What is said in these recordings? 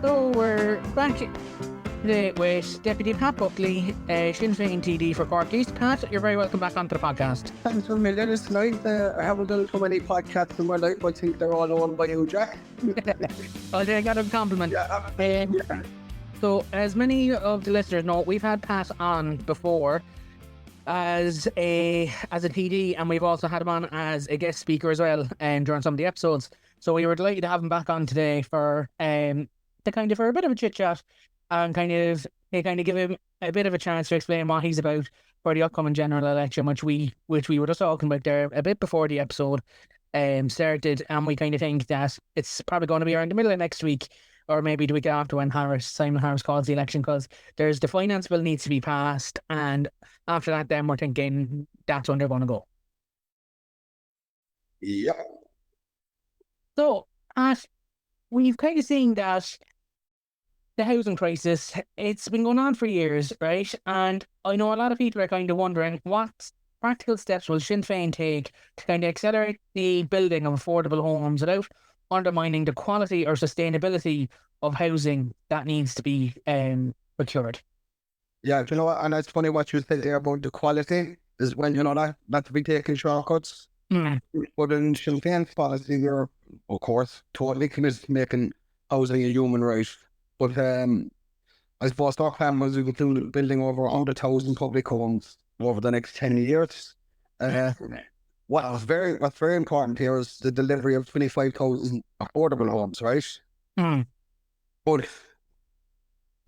So we're back today with Deputy Pat Buckley, Sinn Féin TD for Cork East. Pat, you're very welcome back onto the podcast. Thanks for million. It's nice. I haven't done so many podcasts in my life. I think they're all owned by you, Jack. Well, I got a compliment. So, as many of the listeners know, we've had Pat on before as a TD, and we've also had him on as a guest speaker as well, during some of the episodes. So we were delighted to have him back on today for for a bit of a chit chat and kind of give him a bit of a chance to explain what he's about for the upcoming general election, which we were just talking about there a bit before the episode started, and we kind of think that it's probably going to be around the middle of next week, or maybe the week after when Simon Harris calls the election, because there's the finance bill needs to be passed, and after that then we're thinking that's when they're going to go. Yeah. So, we've kind of seen that the housing crisis, it's been going on for years, right? And I know a lot of people are kind of wondering what practical steps will Sinn Féin take to kind of accelerate the building of affordable homes without undermining the quality or sustainability of housing that needs to be procured. Yeah, you know what? And it's funny what you said there about the quality is when, not to be taking shortcuts. But in Sinn Féin's policy, we're, of course, totally committed to making housing a human right. But I suppose our plan was we would do building over 100,000 public homes over the next 10 years. What's very important here is the delivery of 25,000 affordable homes, right? But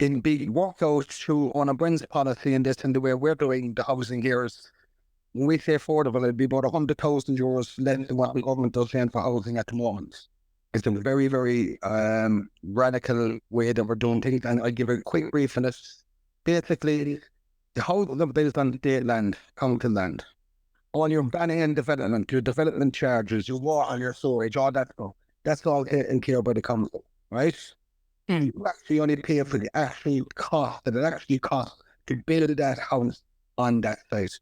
in being worked out through on a Brenn's policy and this and the way we're doing the housing here is, when we say affordable, it'd be about 100,000 euros less than what the government does paying for housing at the moment. It's a very, very radical way that we're doing things, and I'll give a quick brief on this. Basically, the houses are built on state land, county land. All your planning and development, your development charges, your water, your storage, all that stuff, that's all taken care of by the council, right? You actually only pay for the actual cost that it actually costs to build that house on that site.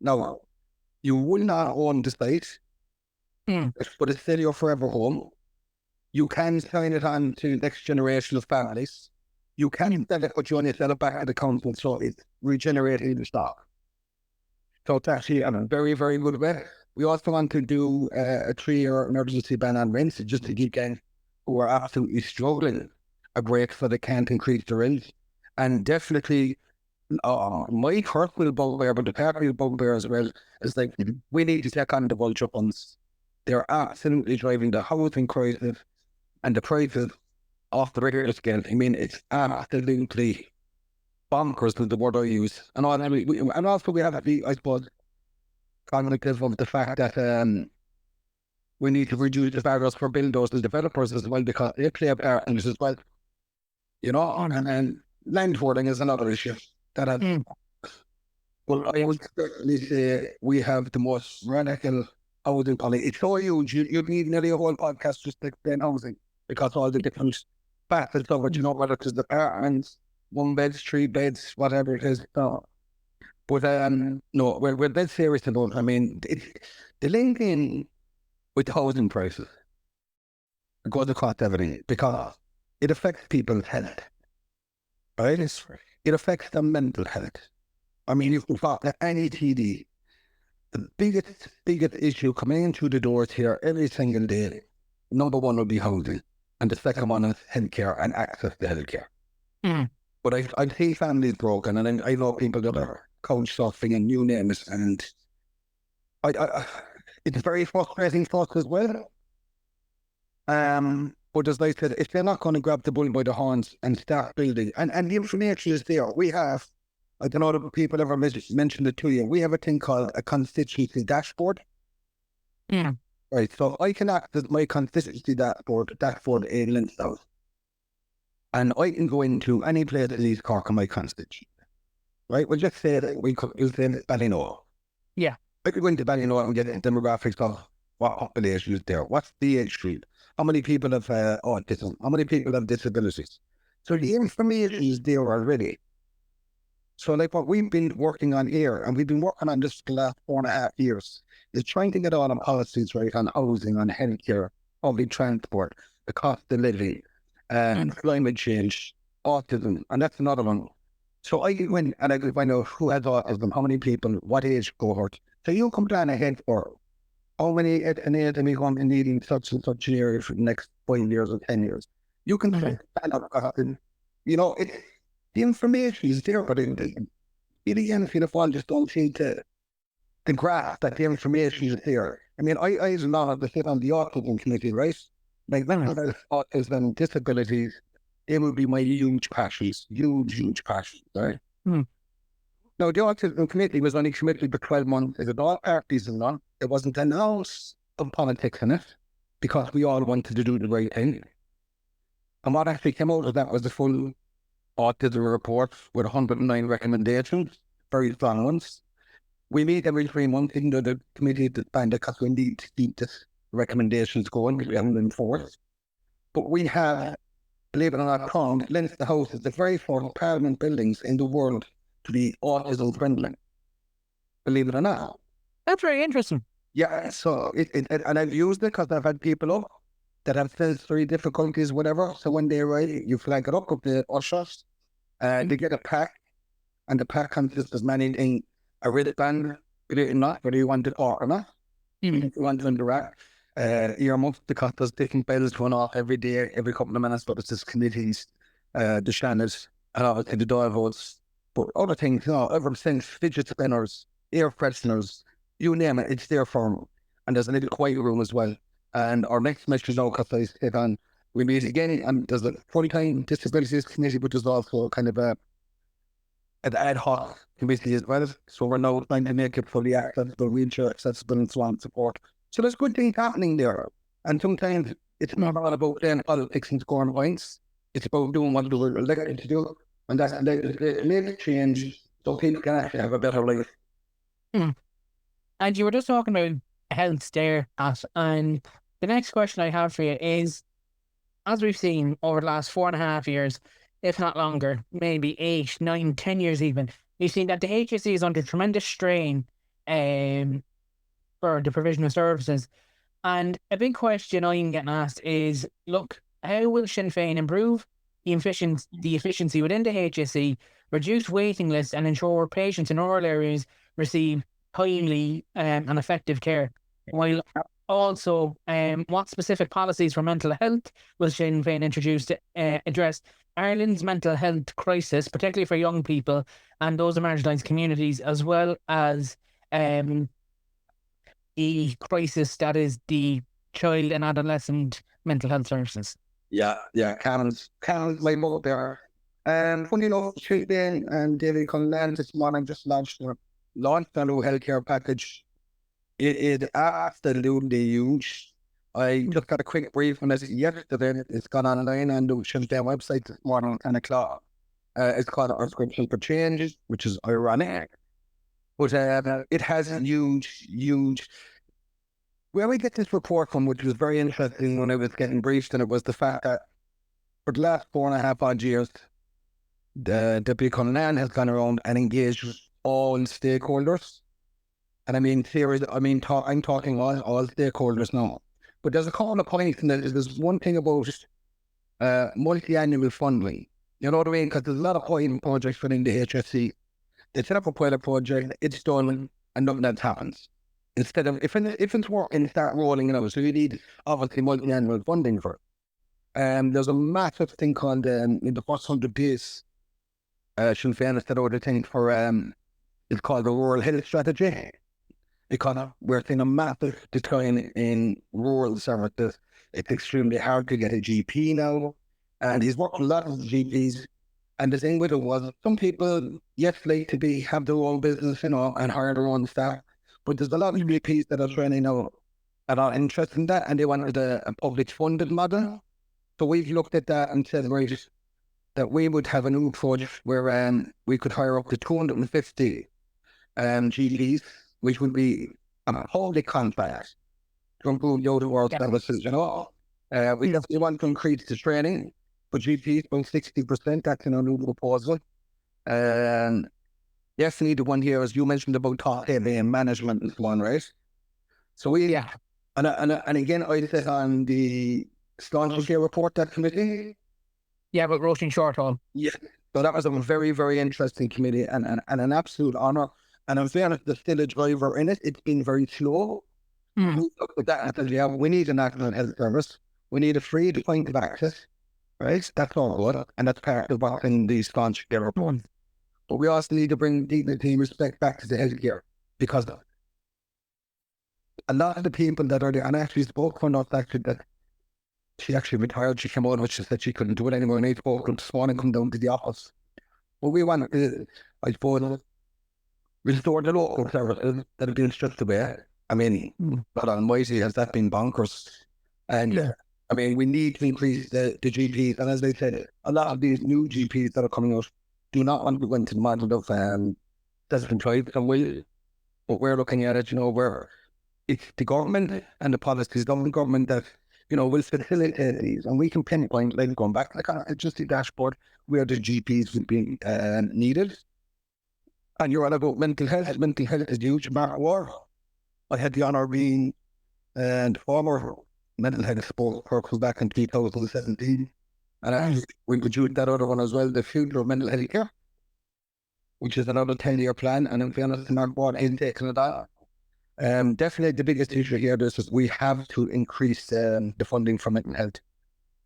Now, you will not own the site, but it's still your forever home. You can sign it on to the next generation of families. You can sell it, but you only sell it back to the council, so it's regenerating the stock. So it's actually a very, very good way. We also want to do a 3-year emergency ban on rents, just to give gangs who are absolutely struggling a break so they can't increase their rent. And definitely, my personal bugbear, but the party bugbear as well, is like, we need to take on the vulture funds. They're absolutely driving the housing crisis and the prices off the regular scale. I mean, it's absolutely bonkers is the word I use. And also we have to be, I suppose, cognitive of the fact that we need to reduce the barriers for builders and developers as well, because they play a part in this as well. And land hoarding is another issue. Well, I would certainly say we have the most radical housing policy. It's so huge, you need nearly a whole podcast just to explain housing, because all the different facets of it, whether it's the apartments, 1 beds, 3 beds, whatever it is. But no, we're dead serious about it. I mean, the link in with the housing prices goes across everything, because it affects people's health, right? It affects their mental health. I mean, you can talk to any TD. The biggest issue coming in through the doors here every single day, number one will be housing, and the second one is healthcare and access to healthcare. But I see families broken, and I know people that are couch surfing and you name it, and it's very frustrating for us as well. But as I said, if they're not going to grab the bull by the horns and start building, and the information is there, we have, I don't know if people ever mentioned it to you, we have a thing called a constituency dashboard. Right, so I can access my constituency dashboard in Leinster, and I can go into any place in East Cork in my constituency. Right, we'll just say that we'll say Ballina. Yeah. I could go into Ballina and get demographics of what population is there, what's the age group, how many people have autism, how many people have disabilities. So the information is there already. So like what we've been working on here, and we've been working on this for the last 4.5 years, is trying to get all the policies right on housing, on healthcare, public transport, the cost of living, climate change, autism, and that's another one. So I went and I could find out who has autism, how many people, what age cohort. So you come plan ahead for how many anatomy come in needing such and such area for the next 5 years or 10 years. You can plan up, the information is there, but if you just don't seem to grasp that the information is there. I mean, I as a lot of the sit on the autism committee, right? Like autism disabilities, it would be my huge passions, huge passions, right? Now, the autism committee was only committed for 12 months. It was all parties and none. It wasn't an ounce of politics in it because we all wanted to do the right thing. And what actually came out of that was the full autism report with 109 recommendations, very strong ones. We meet every 3 months into the committee to find it because we need to keep the recommendations going because we haven't been enforced. But we have, believe it or not, found Leinster House is the very first parliament buildings in the world to be autism friendly. Believe it or not. That's very interesting. Yeah, so and I've used it because I've had people up that have sensory difficulties, whatever. So when they arrive, you flag it up with the ushers, they get a pack, and the pack consists of many things. A wristband, believe it or not, whether you want it or not. If you want it on the rack, earmuffs, because there's different bells going off every day, every couple of minutes, but it's just committees, the channels, and obviously the dials. But other things, ever since fidget spinners, air fresheners, you name it, it's there for them. And there's a little quiet room as well. And our next mission now, because I sit on, we meet again, and there's a full-time disabilities committee, but there's also kind of an ad hoc committee as well. So we're now trying to make it fully accessible, wheelchair accessible, and so on and so forth. So there's good things happening there. And sometimes it's not all about politics and scoring points. It's about doing what we're elected to do. And that's make change so people can actually have a better life. And you were just talking about health there, Pat, and the next question I have for you is, as we've seen over the last 4.5 years, if not longer, maybe 8, 9, 10 years even, we've seen that the HSE is under tremendous strain for the provision of services. And a big question I'm getting asked is, look, how will Sinn Féin improve the efficiency within the HSE, reduce waiting lists, and ensure patients in rural areas receive timely and effective care, while also what specific policies for mental health will Sinn Féin introduce to address Ireland's mental health crisis, particularly for young people and those in marginalised communities, as well as the crisis that is the child and adolescent mental health services? Yeah, Cannon's like more there. Funny enough, Tuesday and David Conlan this morning just launched a new healthcare package. It is absolutely huge. I just got a quick brief on this yesterday. It's gone online on the Sinn Féin website this morning at 10 o'clock. It's called Our Prescription for Change, which is ironic. But it has huge. Where we get this report from, which was very interesting when I was getting briefed, and it was the fact that for the last 4.5 odd years, the Deputy Conlan has gone around and engaged with all stakeholders. And I mean, I'm talking all stakeholders now. But there's a couple of points, and there's one thing about multi-annual funding. You know what I mean? Because there's a lot of pilot projects within the HSE. They set up a pilot project, it's done, and nothing else happens. Instead of, if it's working, start rolling it out. So you need, obviously, multi-annual funding for it. There's a massive thing called, in the first 100 days, Sinn Féin has set out a thing for, it's called the Rural Health Strategy. Because we're seeing a massive decline in rural services. It's extremely hard to get a GP now. And he's worked with a lot of GPs. And the thing with it was, some people, yes, like to have their own business, and hire their own staff. But there's a lot of GPs that are training now that are interested in that, and they wanted a public funded model. So we've looked at that and said, right, that we would have a new project where we could hire up to 250 GPs, which would be a public contract to improve the other world services, We definitely want to increase the training for GPs by 60%. That's in our new proposal. And definitely the one here, as you mentioned, about top heavy and management and so on, right? So and again, I said on the Staunch Care report, that committee, Yeah, but roasting short haul. Yeah. So that was a very, very interesting committee and an absolute honour. And I'm fairness, there's still a driver in it. It's been very slow. Mm. We looked at that and said, yeah, we need a national health service. We need a free point of access, right? That's all good. And that's part of what in these sponsorship reports. But we also need to bring dignity and respect back to the healthcare, because a lot of the people that are there, and I actually spoke for not actually that she actually retired. She came out and she said she couldn't do it anymore. And I spoke to her this morning, come down to the office. But we want to, I suppose, restore the local services that have been stripped away. I mean, God almighty, has that been bonkers? And I mean, we need to increase the GPs. And as they said, a lot of these new GPs that are coming out do not want to go into the model of self-employed. And but we're looking at it, where it's the government and the policies of the government that, will facilitate these. And we can pinpoint, like going back, like just the dashboard, where the GPs would be needed. And you're on about mental health. Mental health is huge. Mark War, I had the honour of being the former mental health spokesperson back in 2017. And we produced that other one as well, the future of mental health care, which is another 10-year plan. And in fairness, Mark War ain't taking it out. Definitely the biggest issue here is we have to increase the funding for mental health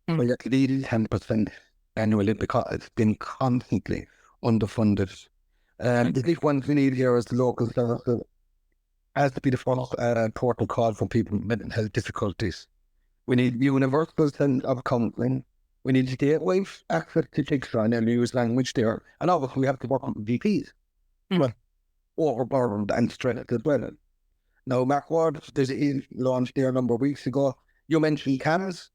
by at least 10% annually, because it's been constantly underfunded. The big ones we need here is the local services. Has to be the first port of call for people with mental health difficulties. We need universal sense of counselling. We need gateway access to jigsaw and use language there. And obviously we have to work on VPs. Well, overburdened and stressed as well. Now, Mark Ward, there's a launch there a number of weeks ago. You mentioned CAMS.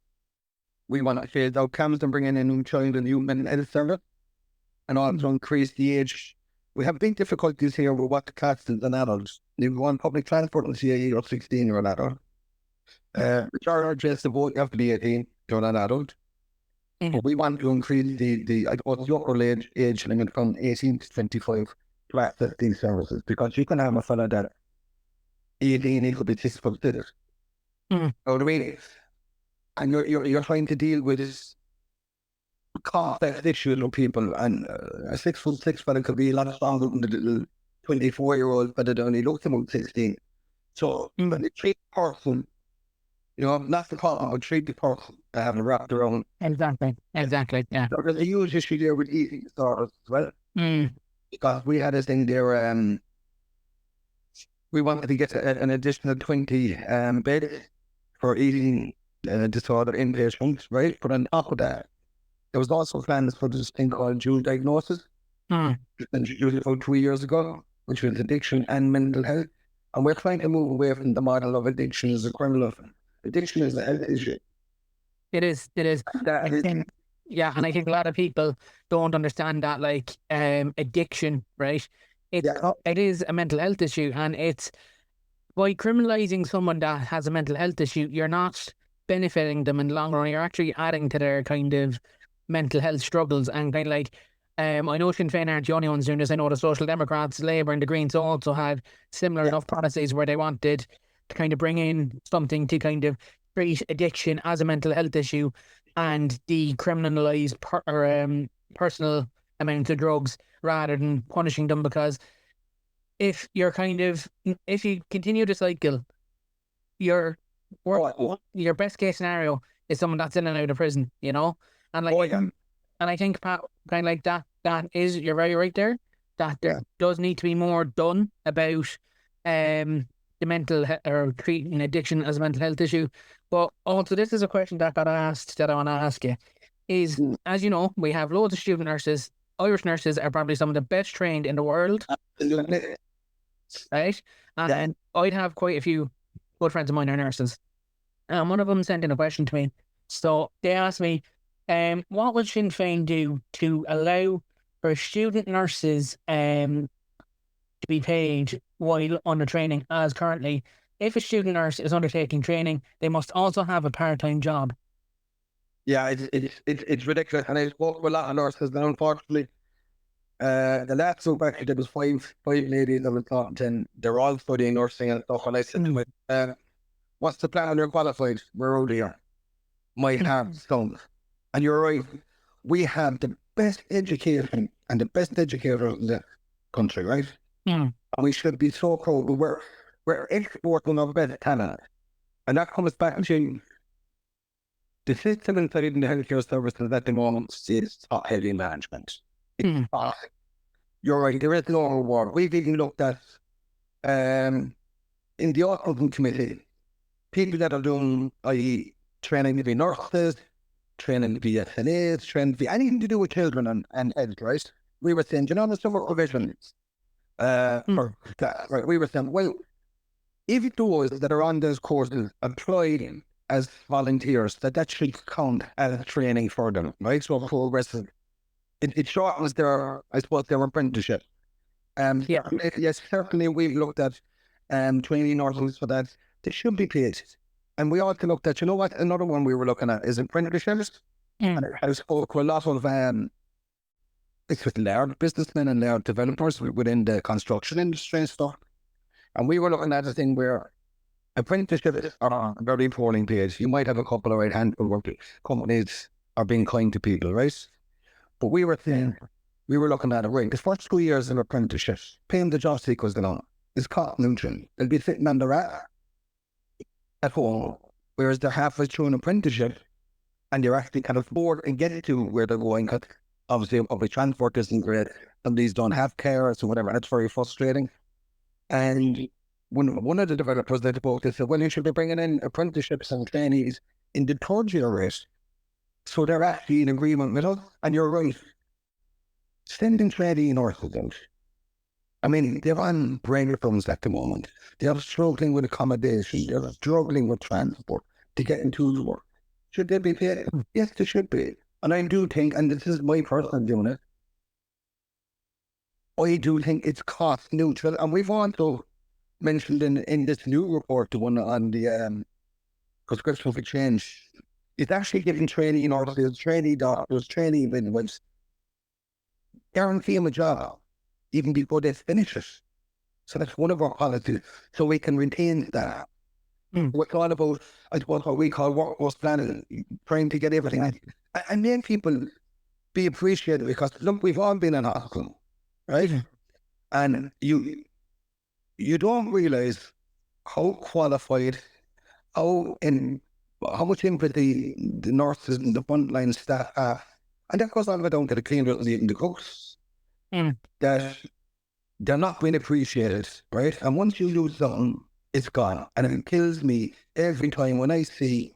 We want to phase out CAMS and bring in a new child and new mental health service, and also increase the age. We have big difficulties here with what class is an adult. You want public transport and CAE or 16 or an adult. Charge is the vote, you have to be 18, you're an adult. But we want to increase the upper age limit from 18 to 25 to access these services, because you can have a fella that 18, he could be 6 foot 6. You know what I mean? And you're trying to deal with this complex issue of people, and a 6 foot 6 fella could be a lot stronger than the little 24-year-old, but it only looks about 16. So, when the treat person, not the problem, but treat the person to have it wrapped around. Exactly, yeah. So there's a huge issue there with eating disorders as well. Because we had a thing there, we wanted to get an additional 20 beds for eating disorder inpatients, right? But on top of that, there was also plans for this thing called dual diagnosis, introduced about 2 years ago, which was addiction and mental health. And we're trying to move away from the model of addiction as a criminal offence. Addiction is a health issue. It is. Yeah, and I think a lot of people don't understand that, like, addiction, right? It is a mental health issue, and it's by criminalising someone that has a mental health issue, you're not benefiting them in the long run. You're actually adding to their kind of mental health struggles. And kind of like, I know Sinn Féin aren't the only ones doing this. I know the Social Democrats, Labour and the Greens also had similar enough policies where they wanted to kind of bring in something to kind of treat addiction as a mental health issue and decriminalise personal amounts of drugs rather than punishing them. Because if you continue the cycle, your best case scenario is someone that's in and out of prison, and like, and I think, Pat, kind of like that is, you're very right there, that there does need to be more done about the mental or treating addiction as a mental health issue. But also, this is a question that got asked that I want to ask you is, as you know, we have loads of student nurses. Irish nurses are probably some of the best trained in the world. Absolutely. Right? And I'd have quite a few good friends of mine are nurses. And one of them sent in a question to me. So they asked me, what would Sinn Féin do to allow for student nurses to be paid while under training, as currently, if a student nurse is undertaking training, they must also have a part-time job. Yeah, it's ridiculous. And I spoke with a lot of nurses, and unfortunately, the last group actually, there was five ladies I was talking to, and they're all studying nursing and stuff. And I said to them, what's the plan when you're qualified? We're out here. My heart stones. And you're right. we have the best education and the best educators in the country, right? Mm. And we should be so proud. We're exporting our best talent. And that comes back to the system inside in the healthcare services at the moment is top-heavy management. It's toxic. You're right, there is no reward. We've even looked at, in the autism committee, people that are doing, i.e., training to be nurses, training to be SNAs, training to be anything to do with children and health, right? We were saying, you know, there's some provisions for that, right? We were saying, well, if those that are on those courses employed as volunteers, that should count as training for them, right? So for resident, it shortens their, I suppose, their apprenticeship. Yes, certainly we've looked at training nurses for that. They should be paid. And we also looked at, you know what, another one we were looking at is apprenticeships. And I spoke with a lot of it's with large businessmen and large developers within the construction industry and stuff. And we were looking at a thing where apprenticeships are very poorly paid. You might have a couple of handful of companies are being kind to people, right? But we were saying, we were looking at it, right, the first 2 years of apprenticeship, paying the job seekers along is cost neutral. They'll be sitting on the rat at home, whereas they're halfway through an apprenticeship and you're actually kind of afford and get to where they're going. Because obviously public transport isn't great. Some of these don't have cars or whatever, and it's very frustrating. And when one of the developers that spoke, they said, well, you should be bringing in apprenticeships and trainees in the third year rate. So they're actually in agreement with us. And you're right. Sending trainee nurses out. I mean, they're on brain funds at the moment. They're struggling with accommodation. They're struggling with transport to get into the work. Should they be paid? Yes, they should be. And I do think, and this is my personal doing it, I do think it's cost neutral. And we've also mentioned in this new report, the one on the prescription for change, it's actually giving trainee nurses, trainee doctors, trainee midwives, guarantee them a job even before they finish it. So that's one of our policies, so we can retain that. We're all about, I suppose, what we call workforce planning, trying to get everything. And make people be appreciated, because look, we've all been in hospital, right? And you don't realise how qualified, how much empathy the nurses and the frontline staff have. And that goes all the way down to the cleaners and the cooks. That they're not being appreciated, right? And once you lose something, it's gone. And it kills me every time when I see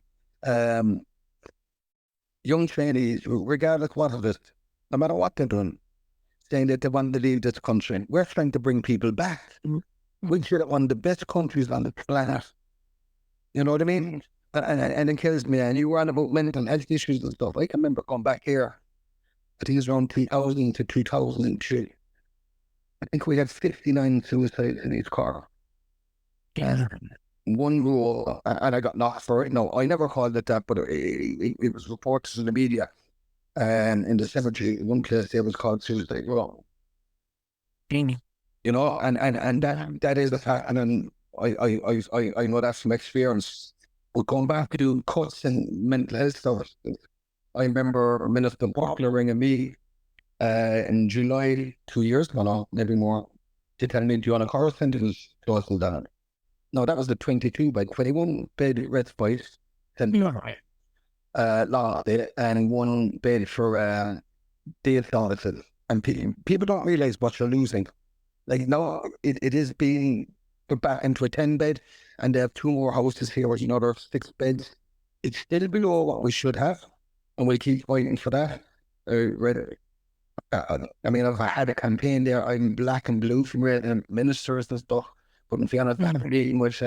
young trainees, regardless what it is, no matter what they're doing, saying that they want to leave this country. We're trying to bring people back. We should have one of the best countries on the planet. You know what I mean? And it kills me. And you were on about mental health issues and stuff. I can remember going back here, I think it was around 2000 to 2003. I think we had 59 suicides in each car. Yeah. One rule, and I got knocked for it. No, I never called it that, but it was reported in the media. And in the cemetery, one place they was called Suicide Row. You know, and that is the fact. And then I know that from experience. But going back to doing cuts and mental health stuff, I remember Minister Buckley ringing me in July 2 years ago now, maybe more, to tell me, do you want a car sentence closing down? No, that was the 22 by 21 bed respite center. Last day, and one bed for Dail services. And people don't realise what you're losing. Like, no, it is being put back into a 10 bed, and they have 2 more houses here with another 6 beds. It's still below what we should have, and we'll keep fighting for that. I mean, I've had a campaign there. I'm black and blue from ministers and stuff. But in fairness, that meeting with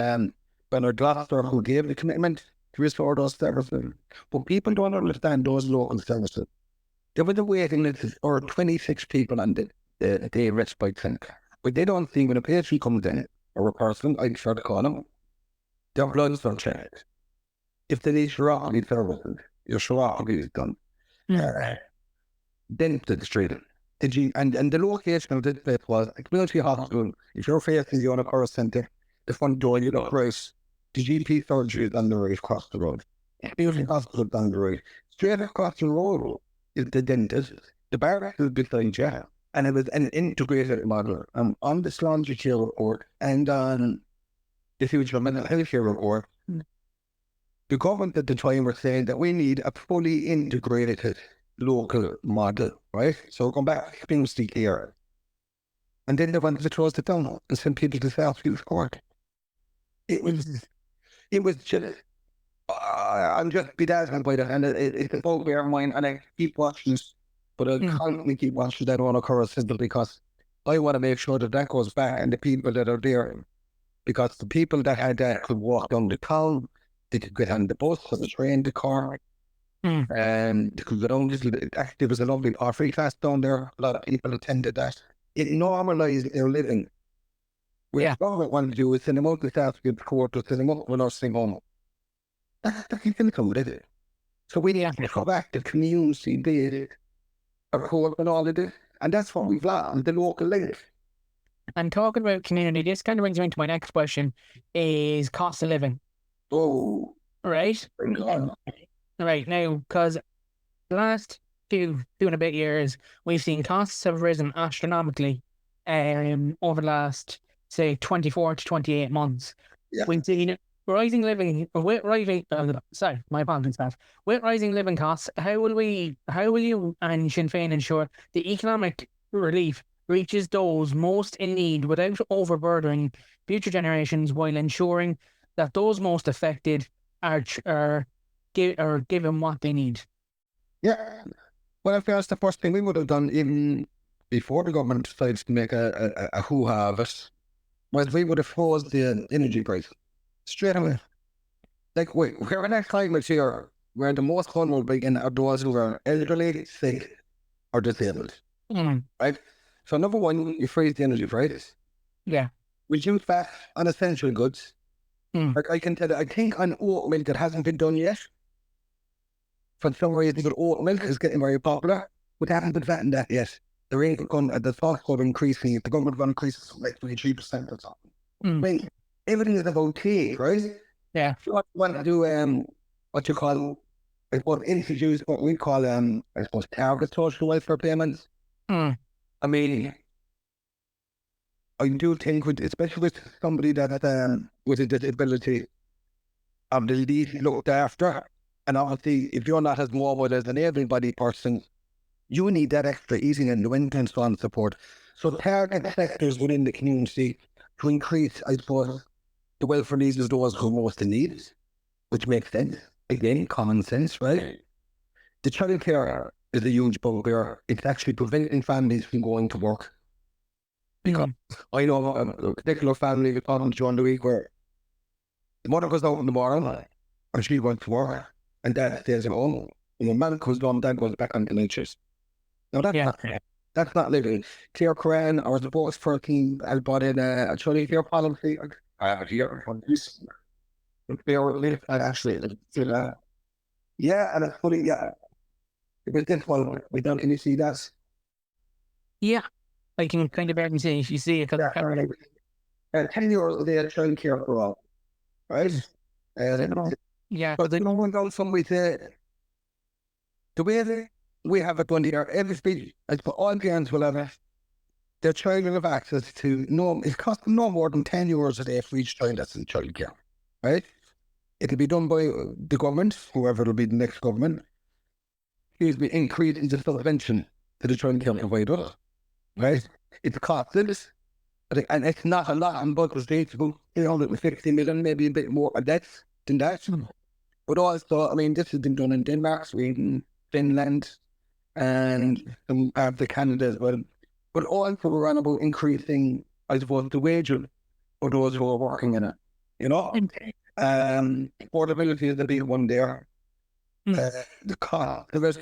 Bernard Gloucester, who gave the commitment to restore those services. But people don't understand those local services. There was a waiting list for 26 people on the day respite centre. But they don't see when a patient comes in, or a person, I'm sure to call them, their bloods are checked. If they need serology services, your serology is done. Then to the street. And the location of this place was a community hospital. If you're facing the Unicor Centre, the front door, you look right. The GP surgery is on the right across the road. Community hospital is on the right. Straight across the road is the dentist, the barrack is beside you, and it was an integrated model. On the longitude report and on the future mental health care report, the government at the time were saying that we need a fully integrated local model, right? So going back to Kingsley here. And then they wanted to close it down and send people to Southfield Court. It was just, I'm just bedazzled by that. And it's a bugbear of mine, and I keep watching this, but I constantly keep watching that one occur simply because I want to make sure that that goes back and the people that are there, because the people that had that could walk down the town, they could get on the bus or the train, the car, and they could get on this. There was a lovely free class down there. A lot of people attended that. It normalised their living. What government wanted to do is send them out to Southfield Court to send them out to a nursing home. That's cynical, is it? So we have to go back to community, the court and all of this. And that's what we've lost, the local life. And talking about community, this kind of brings me into my next question, is cost of living. Oh. Right? Right, now, because the last two and a bit years, we've seen costs have risen astronomically over the last, say, 24 to 28 months. Yeah. We've seen rising living, sorry, my apologies, Pat. With rising living costs, how will you and Sinn Féin ensure the economic relief reaches those most in need without overburdening future generations, while ensuring that those most affected are given what they need? Yeah. Well, I feel that's the first thing we would have done even before the government decides to make a hoo-ha of it, was we would have froze the energy price straight away. Like, we're in a climate here where the most vulnerable are those who are elderly, sick, or disabled. Right? So number one, you freeze the energy price. Yeah. Reduce VAT on essential goods. Like I can tell you, I think on oat milk it hasn't been done yet. For some reason, but oat milk is getting very popular, but they haven't been VAT in that yet. The rate going at the cost of increasing, the government will increase it like 23% or something. I mean, everything is about tea, right? Yeah. If you want to do what you call, I suppose, introduce what we call I suppose target social welfare payments. I mean, I do think especially with somebody that with a disability, the least looked after, and obviously if you're not as mobile as an able-bodied person, you need that extra easing and wind and so on support. So target sectors within the community to increase, I suppose, the welfare needs of those who most in need, which makes sense. Again, common sense, right? The childcare is a huge bugbear. It's actually preventing families from going to work. Because I know a particular family we're talking to during the week where the mother goes out in the morning and she went to work and dad stays at home. And the man comes home, dad goes back on the lectures. Now that's not living. Claire Coran, our sports person, has brought in a childcare policy. I have it here on this. Actually, yeah, and it's funny, yeah. Because this one, we don't, can you see that? Yeah. I can kind of barely see. You see it. 10 euros a day at childcare for all. Right? Yeah. But they don't want to go somewhere to the way we have it done here, every speech, I suppose all parents will have it. Their child will have access to it costs them no more than 10 euros a day for each child that's in childcare. Right? It'll be done by the government, whoever will be the next government. He'll be increasing the subvention to the childcare provider. Right? It's costless, and it's not a lot on both states, about 350 million, maybe a bit more of that than that. But also, I mean, this has been done in Denmark, Sweden, Finland, and some parts of Canada as well. But also we're on about increasing, I suppose, the wages for those who are working in it. You know? Affordability is the big one there. The cost of it,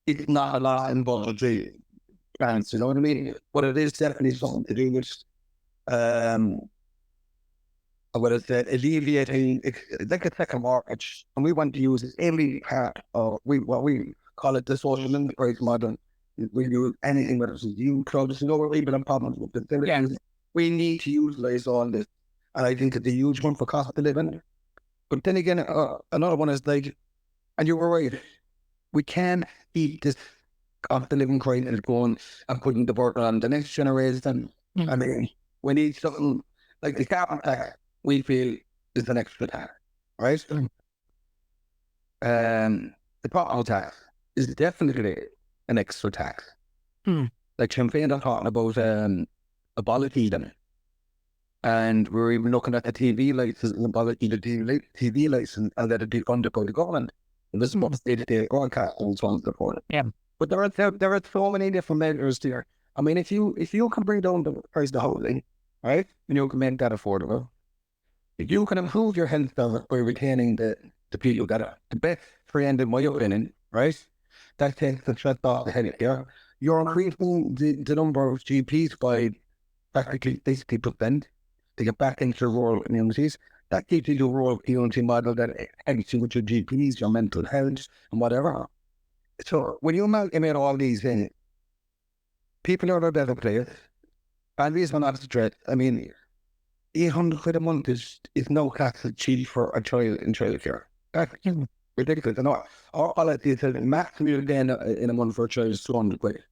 it's not a lot in budget. You know what I mean? But it is definitely something to do with, what is it, alleviating, like a second mortgage. And we want to use every part of what we call it the social enterprise model. We use anything, whether it's youth clubs, you know, we're even in problems with facilities. Yeah. We need to utilize all this. And I think it's a huge one for cost of living. But then again, another one is like, and you were right, We can't keep this cost of living crisis going and putting the burden on the next generation. I mean, we need something like the carbon tax, we feel is an extra tax, right? The property tax is definitely an extra tax. Like Sinn Féin are talking about abolishing them. And we're even looking at the TV license and abolishing the TV license and let it be funded by the government. And this is what state-to-state broadcast and so on and so forth. Yeah. But there are so many different measures there. I mean, if you can bring down the price of housing, right, and you can make that affordable, if you can improve your health service by retaining the people that are the best friend, in my opinion, right, that takes the stress off the head here. You're increasing the number of GPs by practically 60% to get back into rural communities. That gives you the rural community model that helps you with your GPs, your mental health, and whatever. So when you amalgamate all these in, people are in a better place. Families are not stressed. I mean, 800 quid a month is no tax cheap for a child in childcare. That's ridiculous. And all it is a maximum you're getting in a month for a child is 200 quid.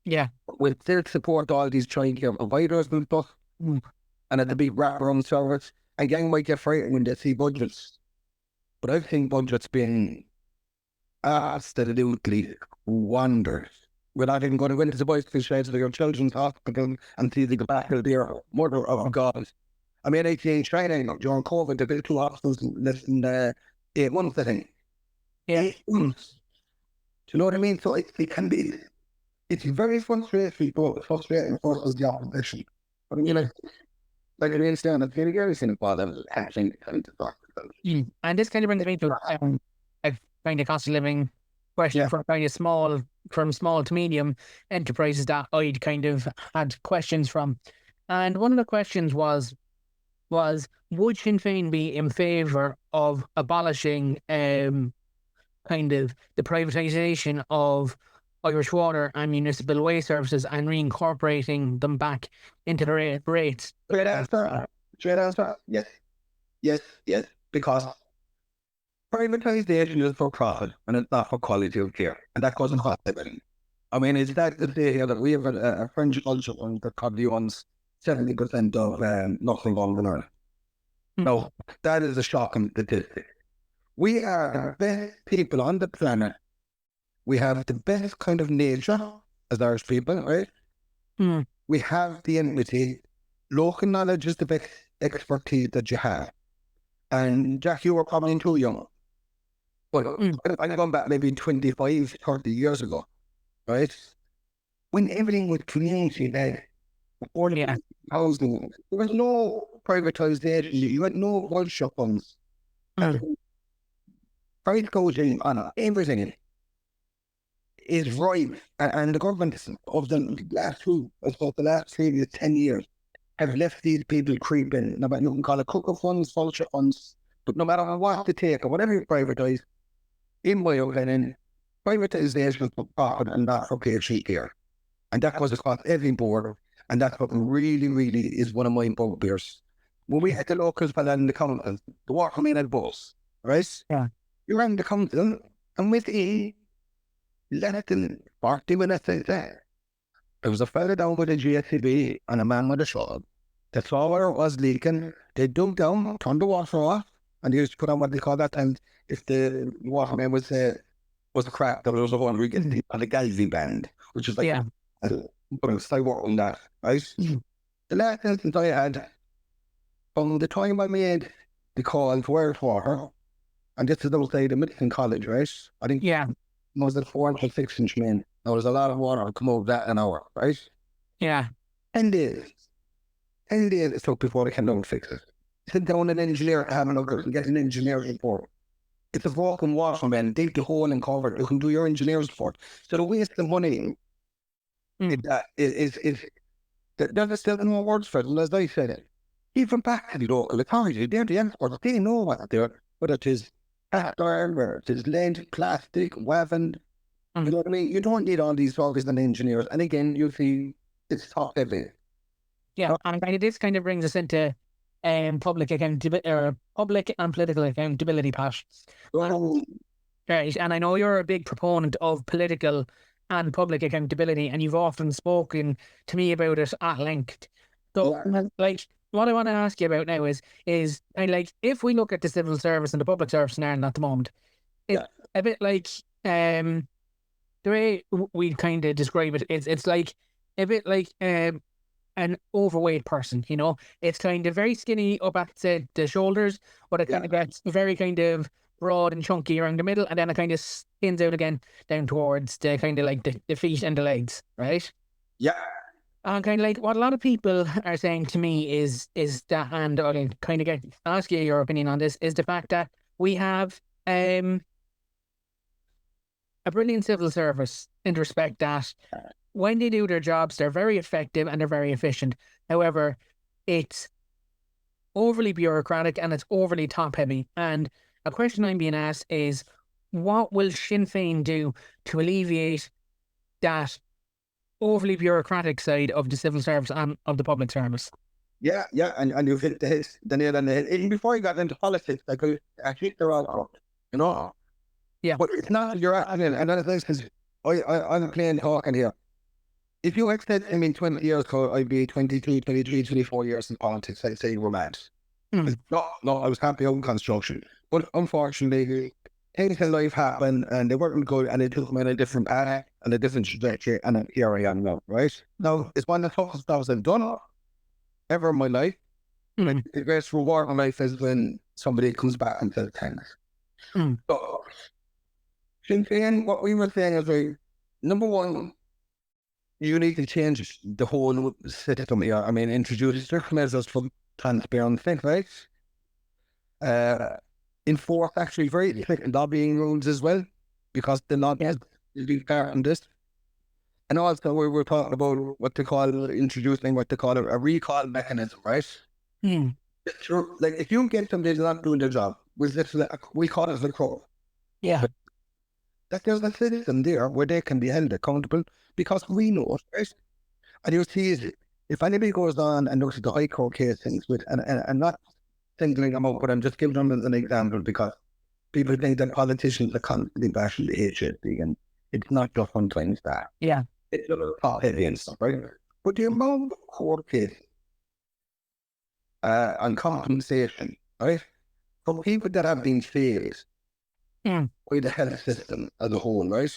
Yeah. With their support, all these childcare providers and stuff, and at the big wraparound service, and gang might get frightened when they see budgets. But I think budgets being absolutely wonders. We're not even going to go into the bicycle sheds of your children's hospital and see the back of their mother of God. I mean, in China during COVID, they built 2 hospitals in less than 8 months, I think. Yeah. 8 months. Do you know what I mean? So it can be, it's very frustrating, but frustrating for us, the opposition. But I mean, like I understand, it's very interesting about them actually having to talk about. And this kind of brings me to a kind of cost of living question for kind of small to medium enterprises that I'd kind of had questions from. And one of the questions was would Sinn Féin be in favour of abolishing kind of the privatisation of Irish water and municipal waste services and reincorporating them back into the rates? Straight answer. Yes. Because privatisation is for profit and it's not for quality of care. And that doesn't cost anything. I mean, it's that to say here that we have a French culture that probably owns 70% of nothing on the earth. No, that is a shocking statistic. We are the best people on the planet. We have the best kind of nature as Irish people, right? We have the enmity. Local knowledge is the best expertise that you have. And Jack, you were probably too young. But I'm going back maybe 25, 30 years ago, right? When everything was community led, affordable housing, there was no privatisation, you had no vulture funds. Price gouging on everything is right. And the government of the last previous 10 years have left these people creeping. No matter, you can call it cooker funds, vulture funds, but no matter what they take or whatever you privatise, in my opinion, privatisation is for profit and not for patient care. And that goes across every board. And that's what really, really is one of my bugbears. When we had the locals and the council, the workmen and boss, right? Yeah. You rang the council and with less than 40 minutes there was a fella down with a GSCB and a man with a shovel. They saw where it was leaking. They dug down, turned the water off, and they used to put on what they call that. And if the waterman was a crack, there was a one we get on the Galsy band, which is like a sidewalk on that, right? The last instance I had, from the time I made the call to Irish Water, and this is outside the Middleton College, right? I think it was a 4.6 inch main. Now there's a lot of water come over that an hour, right? Yeah. 10 days. 10 days it took before they came down and fix it. Sit down an engineer, have a look at it, and get an engineer's report. It's a walking water, man. Dig the hole and cover it. You can do your engineer's report. So the waste of money there's still no words for it, and as I said it. Even back to the local authority, they're the experts. They know what they're, whether it is iron, whether it is lead, plastic, weapon. You know what I mean? You don't need all these and engineers. And again, you see it's top heavy. Yeah, and this kind of brings us into public accountability or public and political accountability, Pat. Well, Right, and I know you're a big proponent of political and public accountability, and you've often spoken to me about it at length. So, like, what I want to ask you about now is kind of like, if we look at the civil service and the public service in Ireland at the moment, it's a bit like the way we kind of describe it is, it's like a bit like an overweight person. You know, it's kind of very skinny up at the shoulders, but it kind of gets very kind of broad and chunky around the middle, and then it kind of spins out again down towards the kind of like the feet and the legs, right? Yeah. And kind of like what a lot of people are saying to me is that, and I'll kind of ask you your opinion on this, is the fact that we have a brilliant civil service in the respect that when they do their jobs, they're very effective and they're very efficient. However, it's overly bureaucratic and it's overly top heavy. And a question I'm being asked is, what will Sinn Féin do to alleviate that overly bureaucratic side of the civil service and of the public service? Yeah, and you've hit the nail on the head. Even before you got into politics, like I think they're all wrong, you know. Yeah. But it's not, I mean, another thing is, I'm playing talking here. If you extend, 20 years ago, I'd be 22, 23, 24 years in politics, I'd say we're mad. No, I was happy out in construction. But unfortunately, things in life happen and they weren't good and it took me on a different path and a different trajectory, and here I am now, right? Now, it's one of the toughest jobs I've done ever in my life. The greatest reward in life is when somebody comes back and says thanks. So, Sinn Féin, what we were saying is, right, number one, you need to change the whole system here. I mean, introduce strict measures for transparency, right? Enforce actually very strict lobbying rules as well, because the lobbying is being part in this. And also, we were talking about introducing what they call a recall mechanism, right? Like, if you get somebody not doing their job, we call it a recall. Yeah. That there's a system there where they can be held accountable because we know it, right? And you see, if anybody goes on and looks at the High Court case things with, and not singling them out, but I'm just giving them as an example because people think that politicians are constantly bashing the HSE, and it's not just one thing that. Yeah. It's a little top heavy and stuff, right? But the amount of court cases on compensation, right, from people that have been failed by the health system as a whole, right?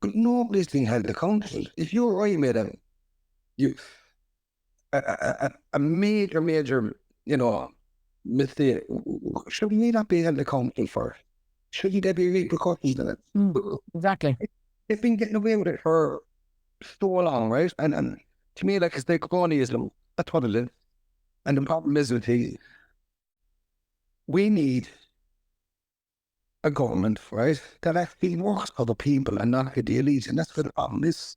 But nobody's being held accountable. If you're right, madam, a major, mistake, should we not be held accountable for? Shouldn't there be repercussions in it? Exactly. They've been getting away with it for so long, right? And to me, like, it's like cronyism. That's what it is. And the problem is with we need a government, right, that actually works for the people and not for the elites. And that's what the problem is.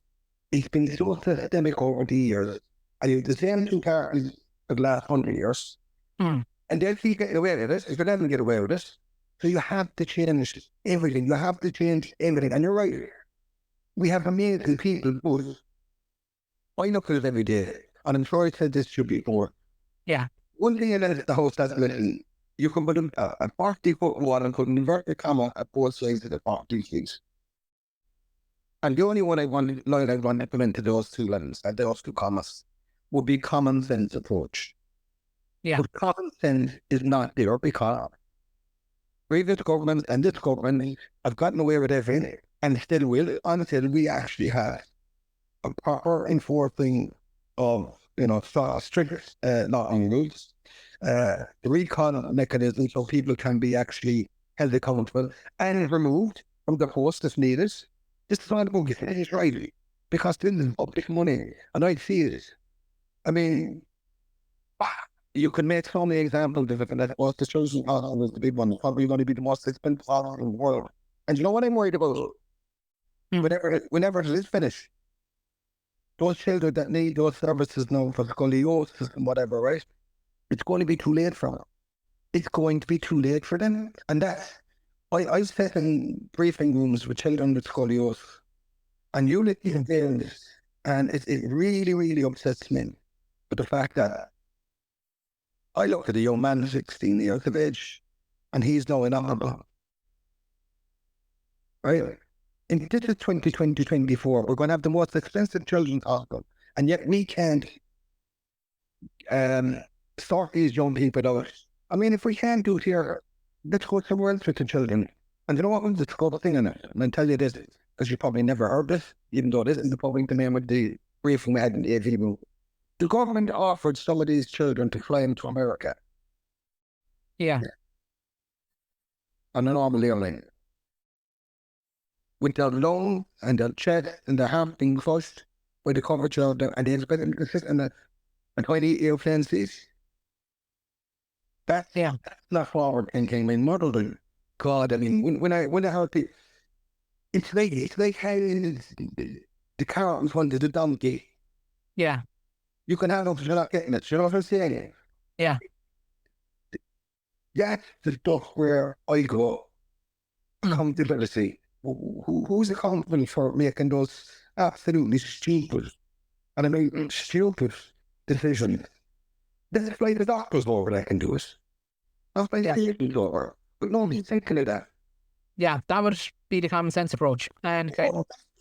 It's been so systemic over the years. And you have the same two parties for the last 100 years. And they'll keep getting away with it if they let get away with it. So you have to change everything. You have to change everything. And you're right. We have amazing people who, I look at it every day, and I'm sure I said this to you before. Yeah. One thing in the house that's little, you can put a 40-foot wall and put an inverted comma at both sides of the 40 feet. And the only one I want to implement to those two lines, at those two commas, would be common sense approach. Yeah. But common sense is not there because previous governments and this government have gotten away with everything and still will until we actually have a proper enforcing of, strict law and rules, the recall mechanism so people can be actually held accountable and removed from the post if needed. This is not about getting it right, because this is public money, and I see it. I mean, you could make so many examples of it, and that was the chosen hospital was the big one. It's probably going to be the most expensive hospital in the world. And you know what I'm worried about? Whenever it is finished, those children that need those services now for scoliosis and whatever, right? It's going to be too late for them. It's going to be too late for them. And I sat in briefing rooms with children with scoliosis, and you listen to this, and it really, really upsets me. But the fact that I look at a young man, 16 years of age, and he's now inoperable. right? And this is 2024. We're going to have the most expensive children's hospital, and yet we can't sort these young people out. I mean, if we can't do it here, let's go somewhere else with the children. And you know what? Let's go the thing in it. And I'll tell you this, because you probably never heard this, even though this is the public domain with the briefing we had in the AV. The government offered some of these children to fly into America. Yeah. On a normal airline. With their lung and their chest and their heart being crushed by the coverage of them, and they expect them to sit in a 20 airplane seat. That's not forward thinking. I mean, model God, I mean, when I heard people, it's like how the carrot wanted the donkey. Yeah. You can have them, but you're not getting it. You know what I'm saying? Yeah. That's the stuff where I go, accountability. Who's accountable for making those absolutely stupid, and I mean stupid decisions? Let's fly the doctors over that can do it. I'll fly the agents over. But nobody's thinking of that. Yeah, that would be the common sense approach. And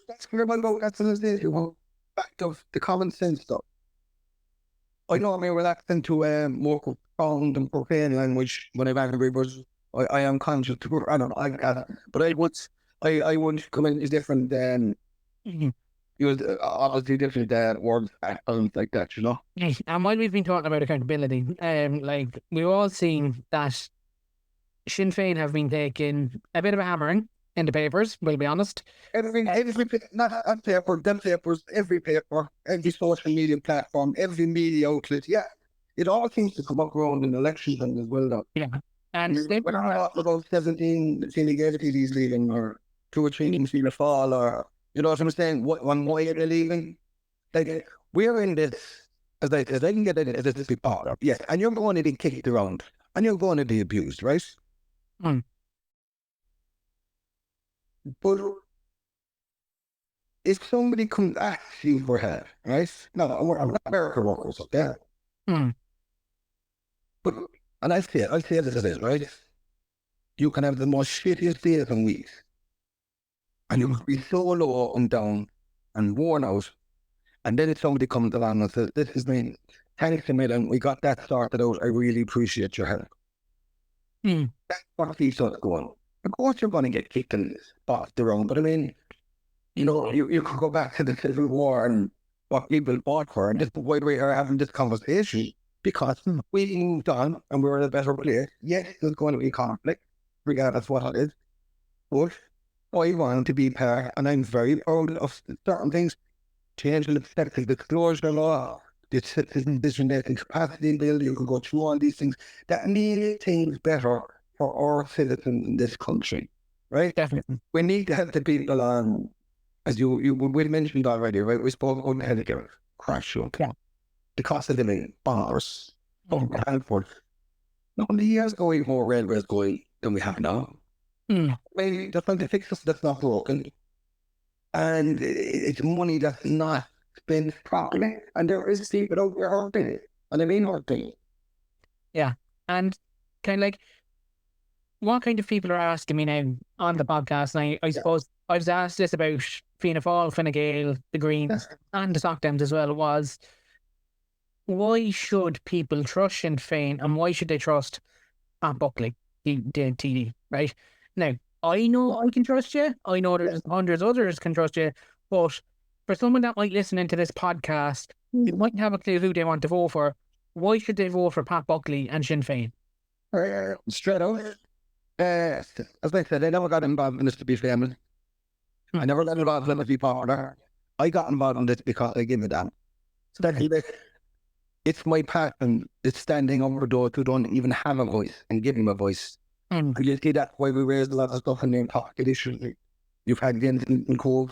that's where I'm about. That's what it is. Back to the common sense stuff. I know I'm relaxing to more profound and profane language when I'm angry, but I am conscious to, I don't know, I get it. But I would come in as different than, obviously different than words like that, you know? And while we've been talking about accountability, like, we've all seen that Sinn Féin have been taking a bit of a hammering in the papers, we'll be honest. Every not on paper, them papers, every paper, every social media platform, every media outlet, it all seems to come up around in elections and as well, though. Yeah. And when I talk about 17 senior PDs leaving, or 2 or 3 in Fianna Fáil, or, you know what I'm saying, one way they're leaving. Like, we're in this, as I can get it as this big part of, yes, and you're going to be kicked around, and you're going to be abused, right? But if somebody comes at you for help, right? No, I'm not American workers, okay? But, and I say it as it is, right? You can have the most shittiest days and weeks, and you can be so low and down and worn out, and then if somebody comes along and says, this is me, thanks a million, we got that sorted out, I really appreciate your help. That's what keeps us going. Of course you're going to get kicked and bossed around, but I mean, you know, you could go back to the Civil War and what people fought for, and this is why we are having this conversation, because we moved on and we were in a better place. Yes, there's going to be conflict, regardless what it is, but I want to be part, and I'm very proud of certain things, changing the sector disclosure law, the citizen decision-making capacity bill, you can go through all these things that need things better for our citizens in this country, right? Definitely. We need to help the people on, as we mentioned already, right? We spoke about healthcare crash, okay? The cost of living, bars, transport. Not only years ago, we had more railways going than we have now. Maybe that's not to fix us, that's not broken. And it's money that's not spent properly. And there is people out there hurting it. And I mean hurting it. Yeah. And kind of like, what kind of people are asking me now on the podcast? And I suppose I was asked this about Fianna Fáil, Fine Gael, the Greens, and the Soc Dems as well, was why should people trust Sinn Féin and why should they trust Pat Buckley TD, right? Now, I know I can trust you. I know there's hundreds others can trust you. But for someone that might listen into this podcast, you might have a clue who they want to vote for. Why should they vote for Pat Buckley and Sinn Féin? Straight out. As I said, I never got involved in this to be famous. I never got involved in it to be partner. I got involved in this because I give a damn. So it's my passion. It's standing over those who don't even have a voice and giving them a voice. And you see that's why we raised a lot of stuff in the pocket issues. You've had the incident in Cove.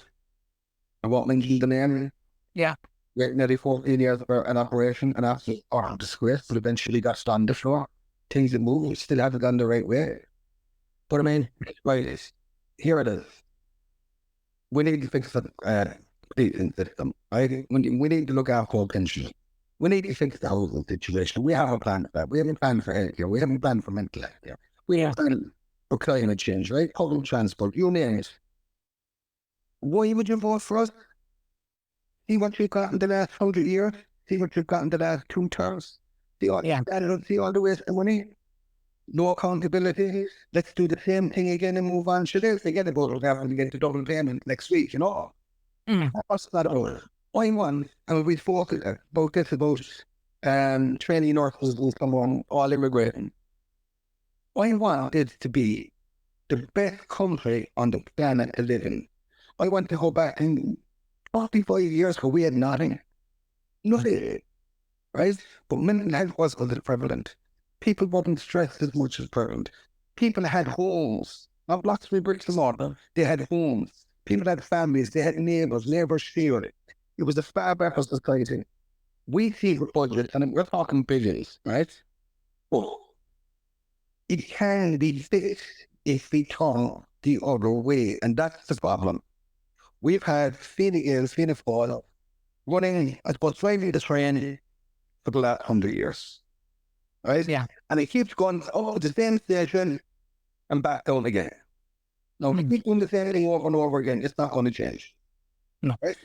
I won't mention the name. Yeah. Nearly 14 years for an operation, and after disgrace, but eventually got on the floor. Things that move, still haven't gone the right way. But I mean, right, here it is. We need to fix the policing system. Right? We need to look after our pensions. We need to fix the housing situation. We have a plan for that. We have a plan for healthcare. We have a plan for mental health care. We have a plan for climate change, right? Public transport, you name it. Why would you vote for us? See what you've got in the last 100 years. See what you've got in the last 2 terms. See all, see all the waste of money. No accountability. Let's do the same thing again and move on. Should they forget about it and get the double payment next week, you know? What's that about? I won, and we spoke about this, about training nurses and someone all immigrating. I want it to be the best country on the planet to live in. I want to go back in 45 years ago, we had nothing. Nothing, right? But mental health wasn't prevalent. People weren't stressed as much as prevalent. People had homes, not blocks with bricks and mortar. They had homes. People had families. They had neighbours shared it. It was a far better society. We see the budget, and we're talking billions, right? But it can be fixed if we turn the other way, and that's the problem. We've had Fine Gael, Fianna Fáil running, I suppose, driving the train for the last 100 years, right? Yeah. And it keeps going, the same station, and back down again. No, we keep doing the same thing over and over again. It's not going to change. No. Right?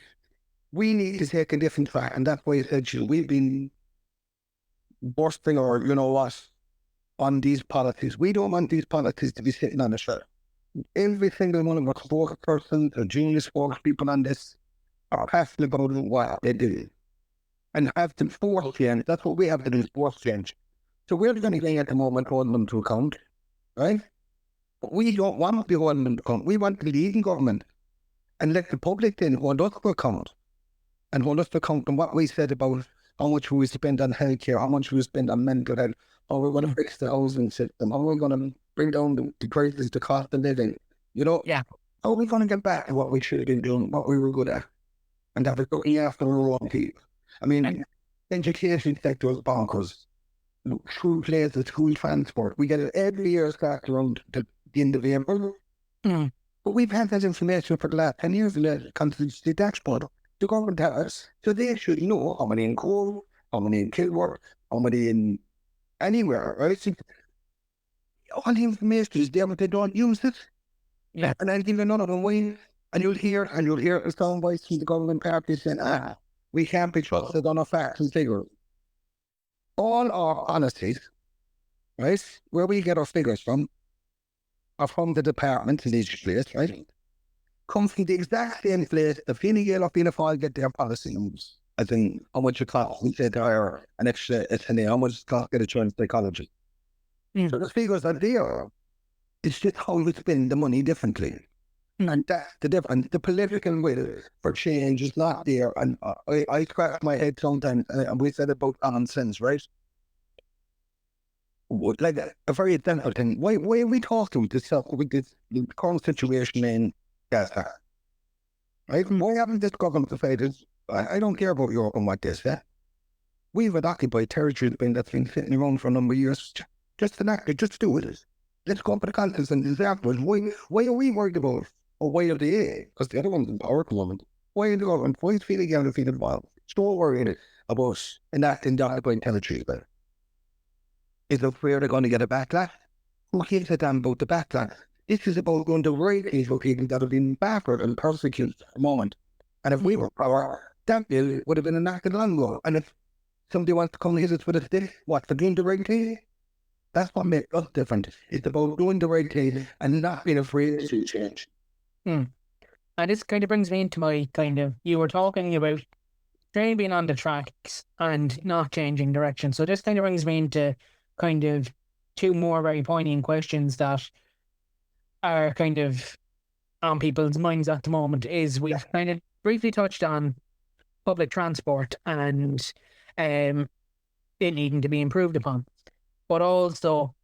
We need to take a different track, and that's why I said to you, we've been bursting, or you know what, on these policies. We don't want these policies to be sitting on the shelf. Every single one of our spokespersons or junior spokespeople on this are passionate about what they do. And have to force change. That's what we have to do, is force change. So we're going to be at the moment holding them to account, right? But we don't want to be holding them to account. We want to lead in government and let the public then hold us to account, and hold us to account on what we said about how much we spend on healthcare, how much we spend on mental health, how we're going to fix the housing system, how we're going to bring down the prices, the cost of living. You know, how are we going to get back to what we should have been doing, what we were good at? And that was looking after our own people. I mean, education sector is bonkers. School places, school transport. We get it every year start around the end of April. But we've had that information for the last 10 years in the constituency dashboard. The government has, so they should know how many in Cove, how many in Kilworth, how many in anywhere, right? So all the information is there, but they don't use it. Yeah. And I'll give you another one, and you'll hear a sound voice from the government party saying, we can't be trusted on our facts and figures. All our policies, right, where we get our figures from, are from the department in each place, right? Come from the exact same place the Fine Gael or Fianna Fáil get their policy numbers. As in, how much it costs, we say to hire an extra SNA, how much it costs to get a child psychology. So the figures are there. It's just how we spend the money differently. And that's the difference. The political will for change is not there. And I scratch my head sometimes, and we said about common sense, right? Like a very essential thing. Why are we talking with this current situation in Gaza? Right? Why haven't this government decided, I don't care about Europe and what they say. We've an occupied territory that's been sitting around for a number of years. Just enact it, just do it. Let's go for the contest and disaster. Why are we worried about it? Or why are they? Because the other one's in power at the moment. Why are the government? Why is Fine Gael and Fianna Fáil so worried about enacting the occupied territories? But is it where they're going to get a backlash? Who gives a damn about the backlash? This is about going to right these people that have been backward and persecuted at the moment. And if we were power, that bill would have been enacted long ago. And if somebody wants to come and hit us with a stick, what, for doing the right thing? That's what makes us different. It's about doing the right thing and not being afraid to change. And this kind of brings me into my you were talking about train being on the tracks and not changing direction. So this kind of brings me into two more very poignant questions that are on people's minds at the moment. Is we've kind of briefly touched on public transport and it needing to be improved upon, but also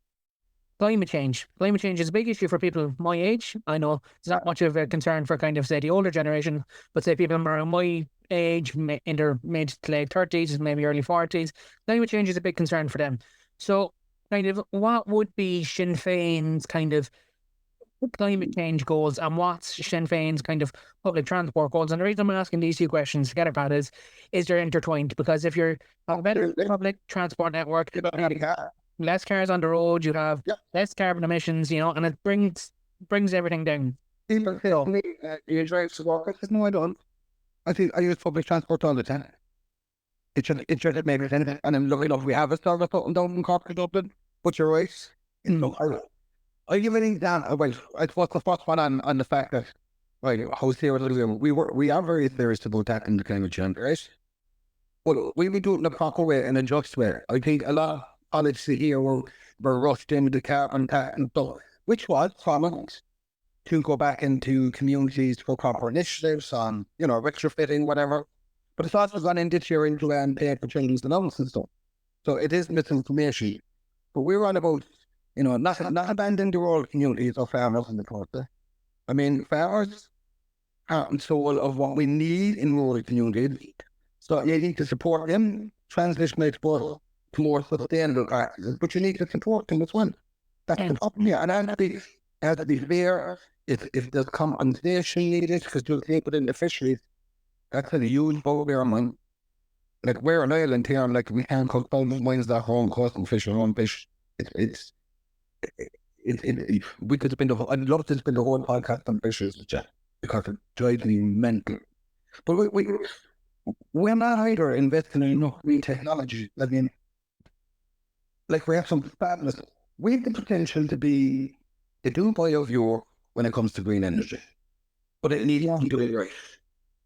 climate change. Climate change is a big issue for people my age. I know it's not much of a concern for say the older generation, but say people around my age, in their mid to late 30s, maybe early 40s, climate change is a big concern for them. So what would be Sinn Féin's climate change goals, and what's Sinn Féin's public transport goals? And the reason I'm asking these two questions together, Pat, is they're intertwined, because if you're a better public transport network, less cars on the road, you have less carbon emissions, and it brings everything down. People say, oh, you drive to work. I said, no, I don't. I think I use public transport all the time. It should make sense. And I'm lucky enough we have a service up and down in Cork and Dublin. But you're right. I give an example. Well, I suppose the first one on the fact that, right, how serious we are very serious about that in the climate change, right? But we do it in a proper way and a just way. I think a lot of policy here were rushed into the carbon tax and stuff, which was promised to go back into communities for proper initiatives on, retrofitting, whatever. But it's also gone into here into and pay for children's allowance and stuff. So it is misinformation. But we're on about, not abandoning the rural communities or farmers in the quarter. I mean, farmers are the soul of what we need in rural communities. So you need to support them, transition export to more sustainable practices, but you need to support them as well. That's the problem here. And it has to be fair. If there's compensation needed, because you'll take it in the fisheries, that's a huge bugbear, man. Like, we're an island here, and like, we can't cook thousands mines that home, coastal fish, our own fish. We could spend I'd love to spend the whole podcast on fishes, because it drives me mental. But we're not either investing in enough green technology. I mean, like, we have some fabulous, we have the potential to be the Dubai of Europe when it comes to green energy. But it needs to do it right.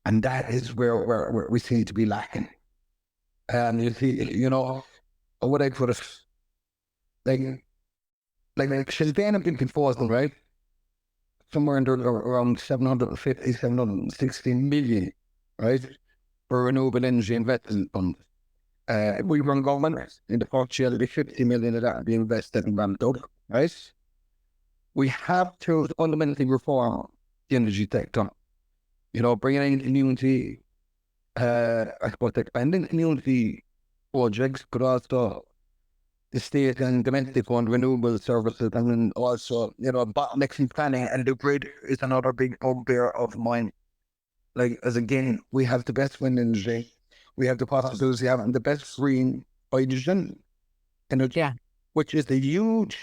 And that is where we seem to be lacking. And you see, what I put it, like Sinn Féin have been proposing, right? Somewhere around 750, 760 million, right? For renewable energy investment fund. We run government in the first year, there'll be 50 million of that will be invested and ramped up, right? We have to fundamentally reform the energy sector. Bringing in community, I suppose expanding community projects, but also the state and domestic fund renewable services, and then also, bottlenecks in planning and the grid is another big bugbear of mine. Like, as again, we have the best wind energy, we have the possibility of having the best green hydrogen energy, which is a huge,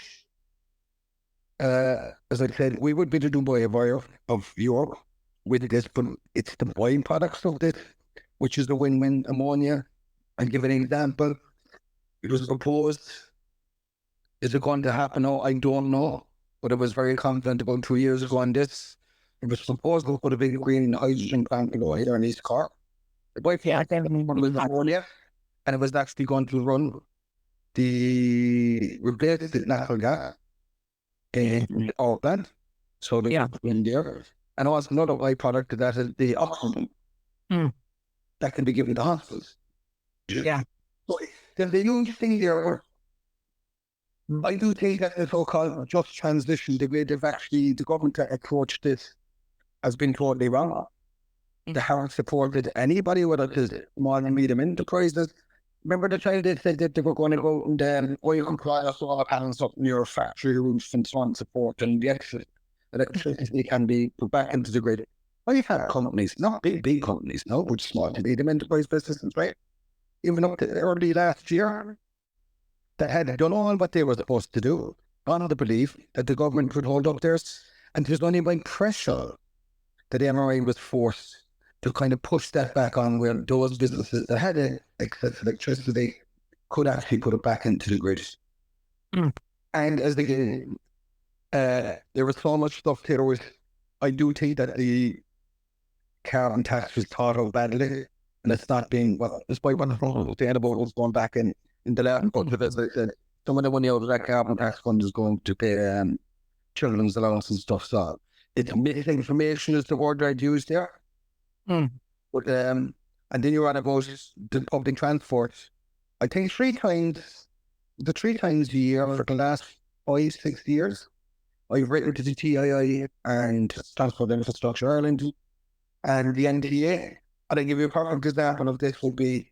as I said, we would be the Dubai of Europe with this, but it's the byproducts of this, which is the win-win ammonia. I'll give an example. It was proposed. Is it going to happen? No, I don't know. But I was very confident about 2 years ago on this. It was proposed to put a big green hydrogen plant here in East Cork. The byproduct was ammonia, and it was actually going to run replace the natural gas in our plant. So they in there. And also another byproduct of that is the oxygen that can be given to hospitals. Yeah. So there's a huge thing there. I do think that the so-called just transition, the way they've actually, the government approached this has been totally wrong. They haven't supported anybody, whether it is small and medium enterprises. Remember the time they said that they were going to go and you can apply solar panels up in your factory roofs and so on and so forth, and the electricity can be put back into the grid. Well, you've had companies, not big companies, no, but small and medium enterprise businesses, right? Even up to early last year, they had done all what they were supposed to do, on the belief that the government would hold up theirs, and it was only by pressure that the MRA was forced to kind of push that back on, where those businesses that had excess electricity could actually put it back into the grid. And as again, there was so much stuff here with, I do think that the carbon tax was thought of badly, and it's not being, despite what the saying about was going back in the last budget, as I said, some of the money out of that carbon tax fund is going to pay children's allowance and stuff. So it's misinformation is the word I'd use there. But and then you're on about the public transport. I think 3 times a year for the last 5-6 years, I've written to the TII and Transport Infrastructure Ireland and the NTA. And I give you a perfect example of this would be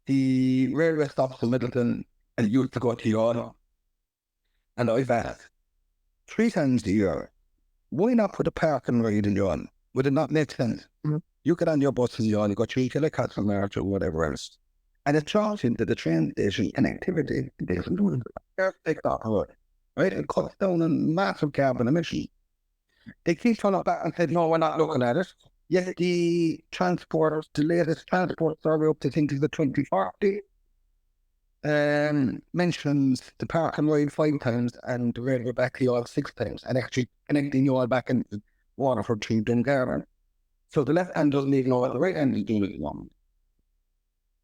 the railway stops in Middleton, and you used to go to Dail. And I've asked 3 times a year, why not put a parking ride in Dail? Would it not make sense? You get on your bus in Dail, you go 3 kilometers from there or whatever else, and it charges into the train station connectivity. They can do it. Take that road, right? It cuts down on massive carbon emission. They keep turning back and said, no, we're not looking at it. Yet the transporters, the latest transport survey up to think is the 2040, mentions the park and ride 5 times and the railway back to all 6 times, and actually connecting you all back into Waterford through Dungarvan. So the left hand doesn't even know what the right hand is doing at the moment.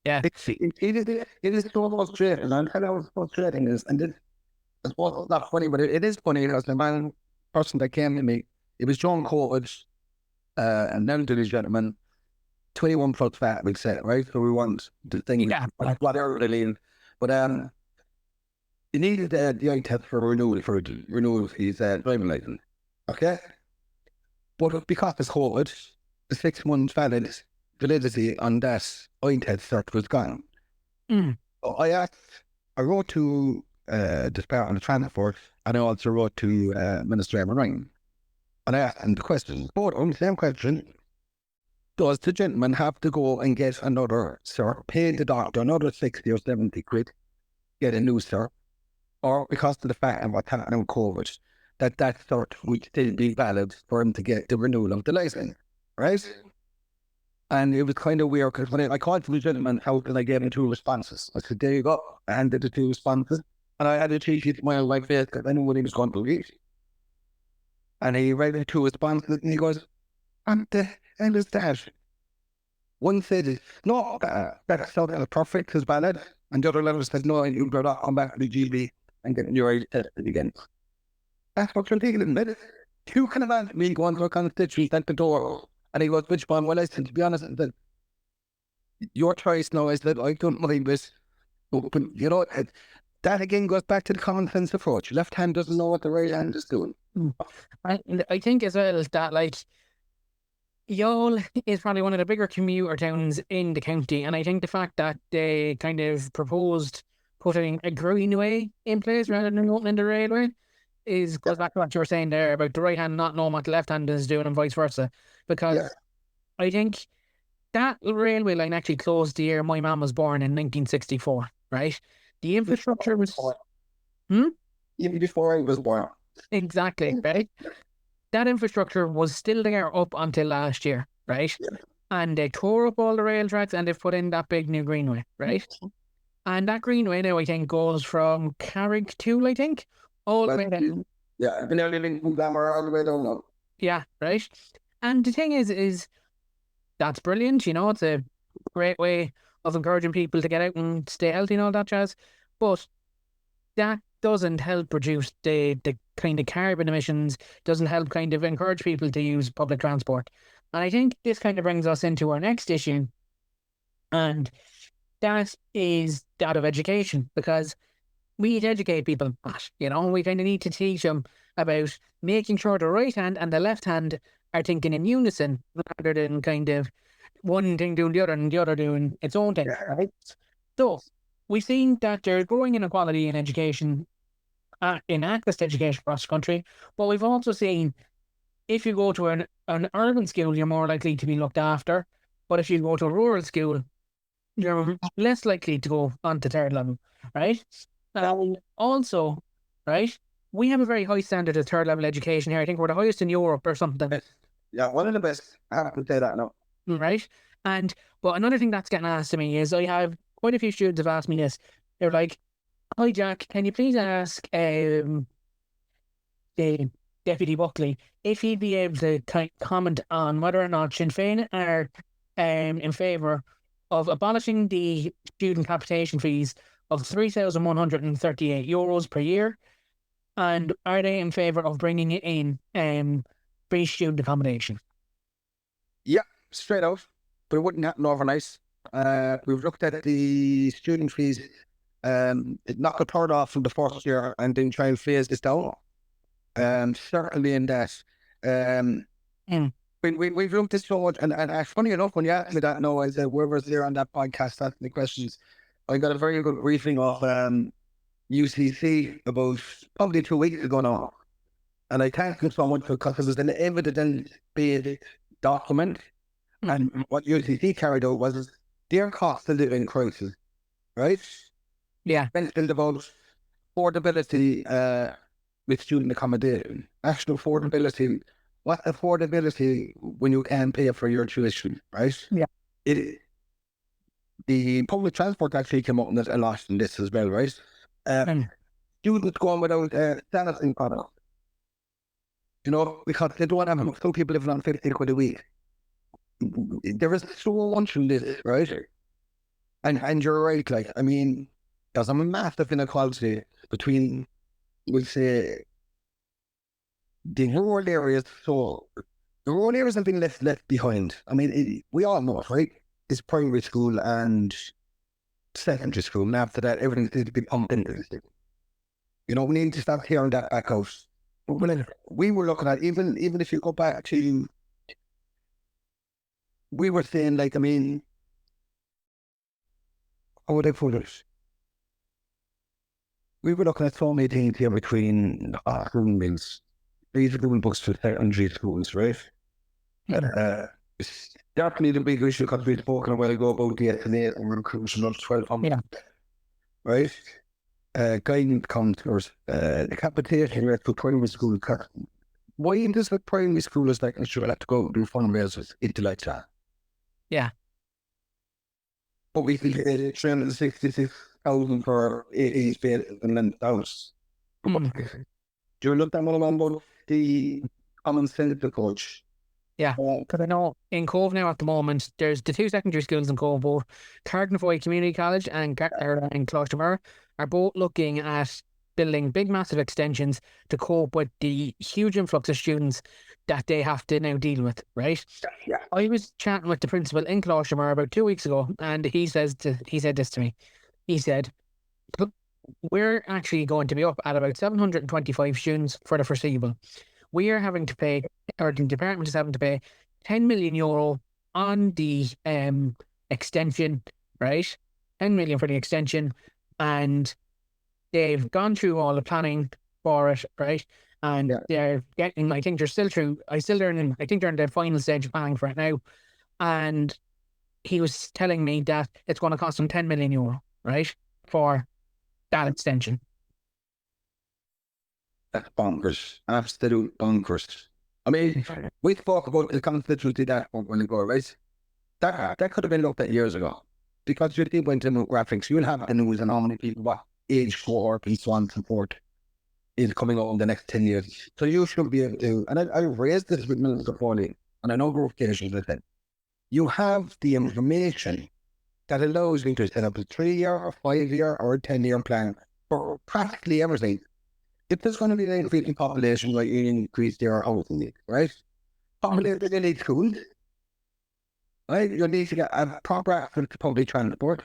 Yeah. It is so frustrating. And I'll tell you how frustrating it is. And it's not funny, but it is funny because the person that came to me, it was John Coleridge, and then to this gentleman, 21 plus fat, we said, right? So we want the thing, whatever they lean. But you needed the eye test for renewal his driving license. Okay? But because it's COVID, the 6 months validity on that eye test cert was gone. So I wrote to the Department of Transport, and I also wrote to Minister Marine. And I asked them the question, both on the same question: does the gentleman have to go and get another cert, pay the doctor another 60 or 70 quid, get a new cert, or because of the fact of what's happening with COVID, that cert would still be valid for him to get the renewal of the license, right? And it was kind of weird because when I called for the gentleman, how can I get him 2 responses? I said, there you go. I handed the 2 responses, and I had a cheeky smile on my face because I knew what he was going to read. And he read the 2 responses, and he goes, "And the hell is that?" One said, "No, that sounded perfect, is valid." And the other letter said, "No, you better come back to the GB and get your eye tested again." That's what you're taking, isn't it? You can imagine me going to a constituent at the door, and he goes, "Which one?" Well, I said, to be honest, I said, your choice now is that I don't mind this. But, you know, that again goes back to the common sense approach. Left hand doesn't know what the right hand is doing. I think as well that, like, Dail is probably one of the bigger commuter towns in the county, and I think the fact that they kind of proposed putting a greenway in place rather than opening the railway goes back to what you were saying there about the right hand not knowing what the left hand is doing and vice versa. Because I think that railway line actually closed the year my mum was born in 1964, right? The infrastructure was... Even before I was born. Exactly, right? That infrastructure was still there up until last year, right? Yeah. And they tore up all the rail tracks and they've put in that big new greenway, right? And that greenway now, I think, goes from Carrick-Tool, I think, all the way down. Yeah, I've been living from Glamour all the way down now. Yeah, right? And the thing is that's brilliant, you know, it's a great way of encouraging people to get out and stay healthy and all that jazz. But that doesn't help reduce the kind of carbon emissions, doesn't help kind of encourage people to use public transport. And I think this kind of brings us into our next issue, and that is that of education, because we need to educate people, you know, we kind of need to teach them about making sure the right hand and the left hand are thinking in unison rather than kind of one thing doing the other and the other doing its own thing, right? So we've seen that there's growing inequality in education, in access to education across the country, but we've also seen if you go to an urban school, you're more likely to be looked after, but if you go to a rural school, you're less likely to go on to third level, right? And also, right, we have a very high standard of third level education here. I think we're the highest in Europe or something. Yeah, one of the best. I have to say that now. Right? But another thing that's getting asked to me is I have quite a few students have asked me this. They're like, "Hi Jack, can you please ask the Deputy Buckley if he'd be able to comment on whether or not Sinn Féin are in favour of abolishing the student capitation fees of €3,138 per year, and are they in favour of bringing in free student accommodation?" Yeah, straight out, but it wouldn't happen overnight. We've looked at the student fees. It knocked a third off from the first year and then try and phase this down. Certainly in that. We've looked at so much, and funny enough, when you asked me that, no, I said, where was there on that podcast asking the questions, I got a very good briefing of UCC about probably 2 weeks ago now. And I thank them so much because it was an evidence-based document. And what UCC carried out was their cost of living crisis, right? Yeah. Mentioned about affordability with student accommodation, national affordability what affordability when you can pay for your tuition, right? Yeah. It the public transport actually came up with a lot in this as well, right? Mm. Students going without sanitary products, because they don't have enough. Some people living on 50 quid a week. There is so much in this, right? And you're right, like, I mean, there's a massive inequality between, we'll say, the rural areas. So the rural areas have been left behind. I mean, we all know it, right? It's primary school and secondary school, and after that, everything needs to be pumped into this thing. We need to start hearing that back out. But when we were looking at, even if you go back to, we were saying, like, I mean, how would I put it? We were looking at so many things here between meals. These are doing books for secondary schools, right? Definitely the big issue because we spoke a while ago about the SNA and recruitment of 1,200, right? Guidance counsellors, the capitation rate for primary school. Why does the primary school is like, sure, I have to go do fundraisers into like that? Yeah. But we can get 366,000 for 80 space and then house. Do you look that one about the common sense approach? Yeah, because I know in Cove now at the moment, there's the two secondary schools in Cove, both Cardiff Community College and Cloistermore are both looking at building big, massive extensions to cope with the huge influx of students that they have to now deal with, right? Yeah. I was chatting with the principal in Cloistermore about 2 weeks ago, and he said this to me. He said, "Look, we're actually going to be up at about 725 students for the foreseeable. We are having to pay, or the department is having to pay 10 million euro on the extension, right? 10 million for the extension, and they've gone through all the planning for it, right? And they're getting, I think they're still through, I think they're in the final stage of planning for it now. And he was telling me that it's going to cost them 10 million euro, right? For that extension. That's bonkers. Absolute bonkers. I mean, we spoke about the constituency that when ago, right? That could have been looked at years ago. Because you did went demographics, you'll have the news and how many people, what age cohort and so on and so forth is coming on in the next 10 years. So you should be able to, and I raised this with Minister Foley on a number of occasions, I said, you have the information that allows you to set up a 3-year or 5-year or a 10-year plan for practically everything. If there's going to be an increasing population, right, you increase their housing need, right? Population, they need schools, right? You need to get a proper access to public transport.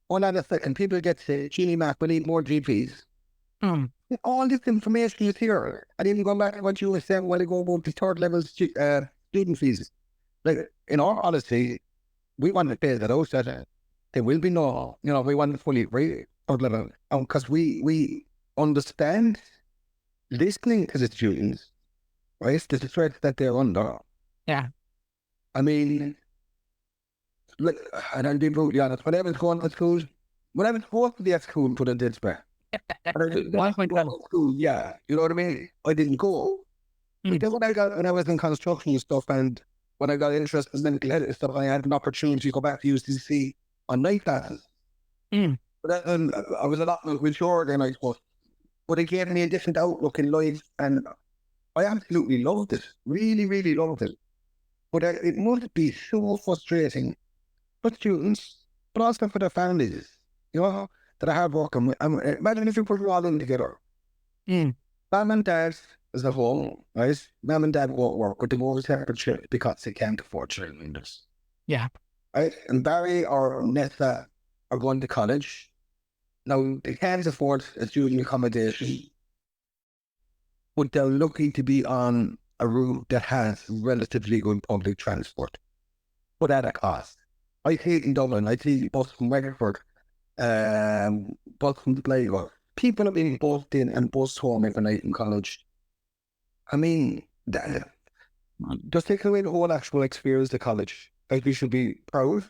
Hold on a second, people get sick, Mac, we need more GPs. All this information is here. And even going back to what you were saying when they go about the third level student fees. Like, in all honesty, we want to pay that out, that there will be no, we want to fully agree third level. Because we understand listening to the students, right? The threat that they're under. Yeah. I mean, like, and I'll be brutally honest, when I was going to school, when I was supposed to be at school, put it this way. School, yeah, you know what I mean? I didn't go. Because when I was in construction and stuff, and when I got interested in mental health and stuff, I had an opportunity to go back to UCC on night classes. But then, I was a lot more mature than I was. But it gave me a different outlook in life, and I absolutely loved it. Really, really loved it. But it must be so frustrating for students, but also for their families, that are hard working. Imagine if you put it all in together. Mom and dad is at home, right? Mom and dad won't work, but they won't separate children because they can't afford children. Yeah. Right? And Barry or Nessa are going to college. Now, they can't afford a student accommodation, but they're lucky to be on a route that has relatively good public transport, but at a cost. I see it in Dublin, I see bus from Wexford, bus from Glasgow. People are being bussed in and bussed home every night in college. I mean, just take away the whole actual experience of college. Like, we should be proud.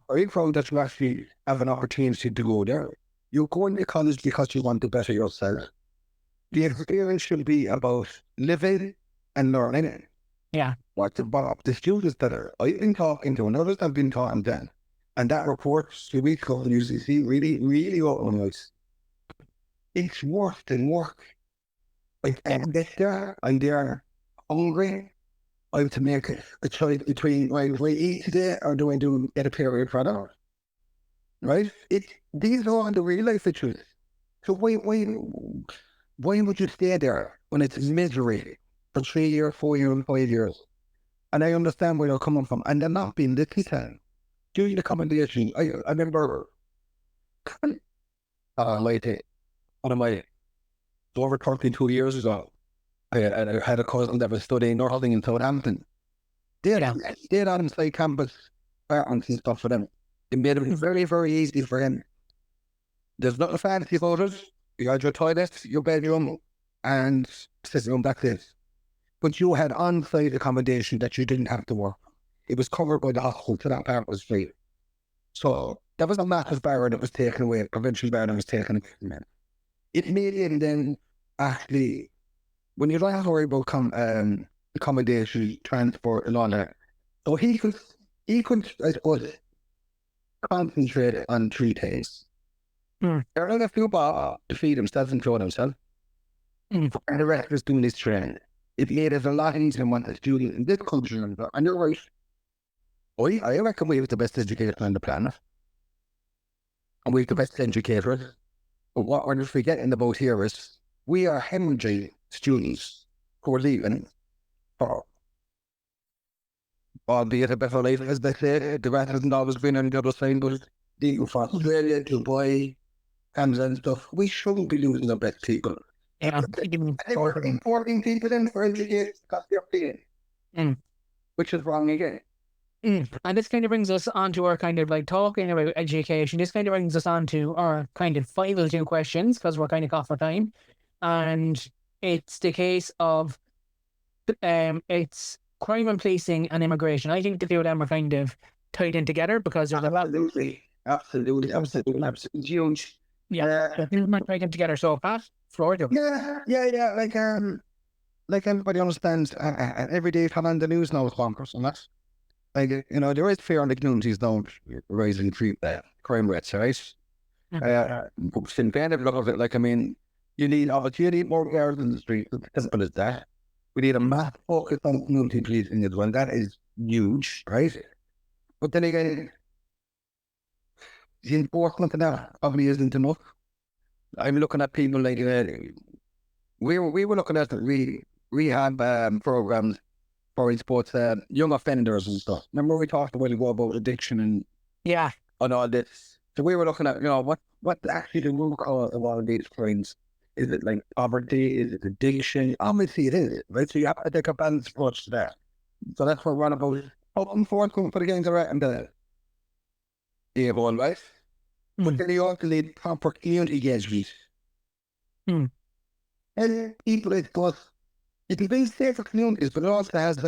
Are you proud that you actually have an opportunity to go there? You're going to college because you want to better yourself. The experience should be about living and learning it. Yeah. What's about the students that are I've been talking to and others have been talking to, and that report 2 weeks ago in UCC really, really opened my eyes. It's worse than work. Like, and they're hungry. I have to make a choice between, right, do I eat today or do I get a period product? Right? These are all the real life issues. So why would you stay there when it's misery for 3 years, 4 years, 5 years? And I understand where they're coming from, and they're not being listened. During the accommodation, I remember one of my over 32 years ago, I had a cousin that was studying nursing in Southampton. They had on inside campus apartments and stuff for them. It made it very, very easy for him. There's nothing fancy about it. You had your toilet, your bedroom, and sitting room, that's it. But you had on-site accommodation that you didn't have to work. It was covered by the hospital, so that part was free. So that was a massive barrier that was taken away, a provincial barrier that was taken away from him. It made him then actually, when you don't have to worry about accommodation, transport, and all that, so he could, I suppose, concentrate on 3 things. Earning a few bob to feed himself and clothe himself, and the rest was doing his training. It made it a lot easier than what the students in this country, and you're right. I reckon we have the best educators on the planet, and we have the best educators. But what we're forgetting about here is we are hemorrhaging students who are leaving for, albeit a better life, as they say. The rat hasn't always been on the other side, but leaving for Australia, Dubai, Canada and stuff. We shouldn't be losing the best people. Yeah. We're importing people in for education because they're paying, which is wrong again. And this kind of brings us on to our kind of like talking about education. This kind of brings us on to our kind of final 2 questions because we're kind of off for time. And it's the case of it's crime and policing and immigration. I think the 2 of them are kind of tied in together because there's absolutely huge. Yeah, the 2 of them are tied in together. So Pat, floor to Yeah. Like everybody understands, every day come on the news now is bonkers, and that's like, there is fear in the communities now rising crime rates, right? Since then, I've looked at it, like, I mean, you need more guards in the street. As simple as that. We need a massive focus on community policing as well. That is huge, right? But then again, the enforcement of that probably isn't enough. I'm looking at people like, we were looking at the rehab programs for sports, young offenders and stuff. Remember we talked a while ago about addiction and all this. So we were looking at, what actually the root cause of all of these crimes. Is it like poverty? Is it addiction? Obviously it is, right? So you have to take a balanced approach to that. So that's what we're on about. Hoping for the games are and the whole right? But then you also need proper community engagement. And people, it can be safer communities, but it also has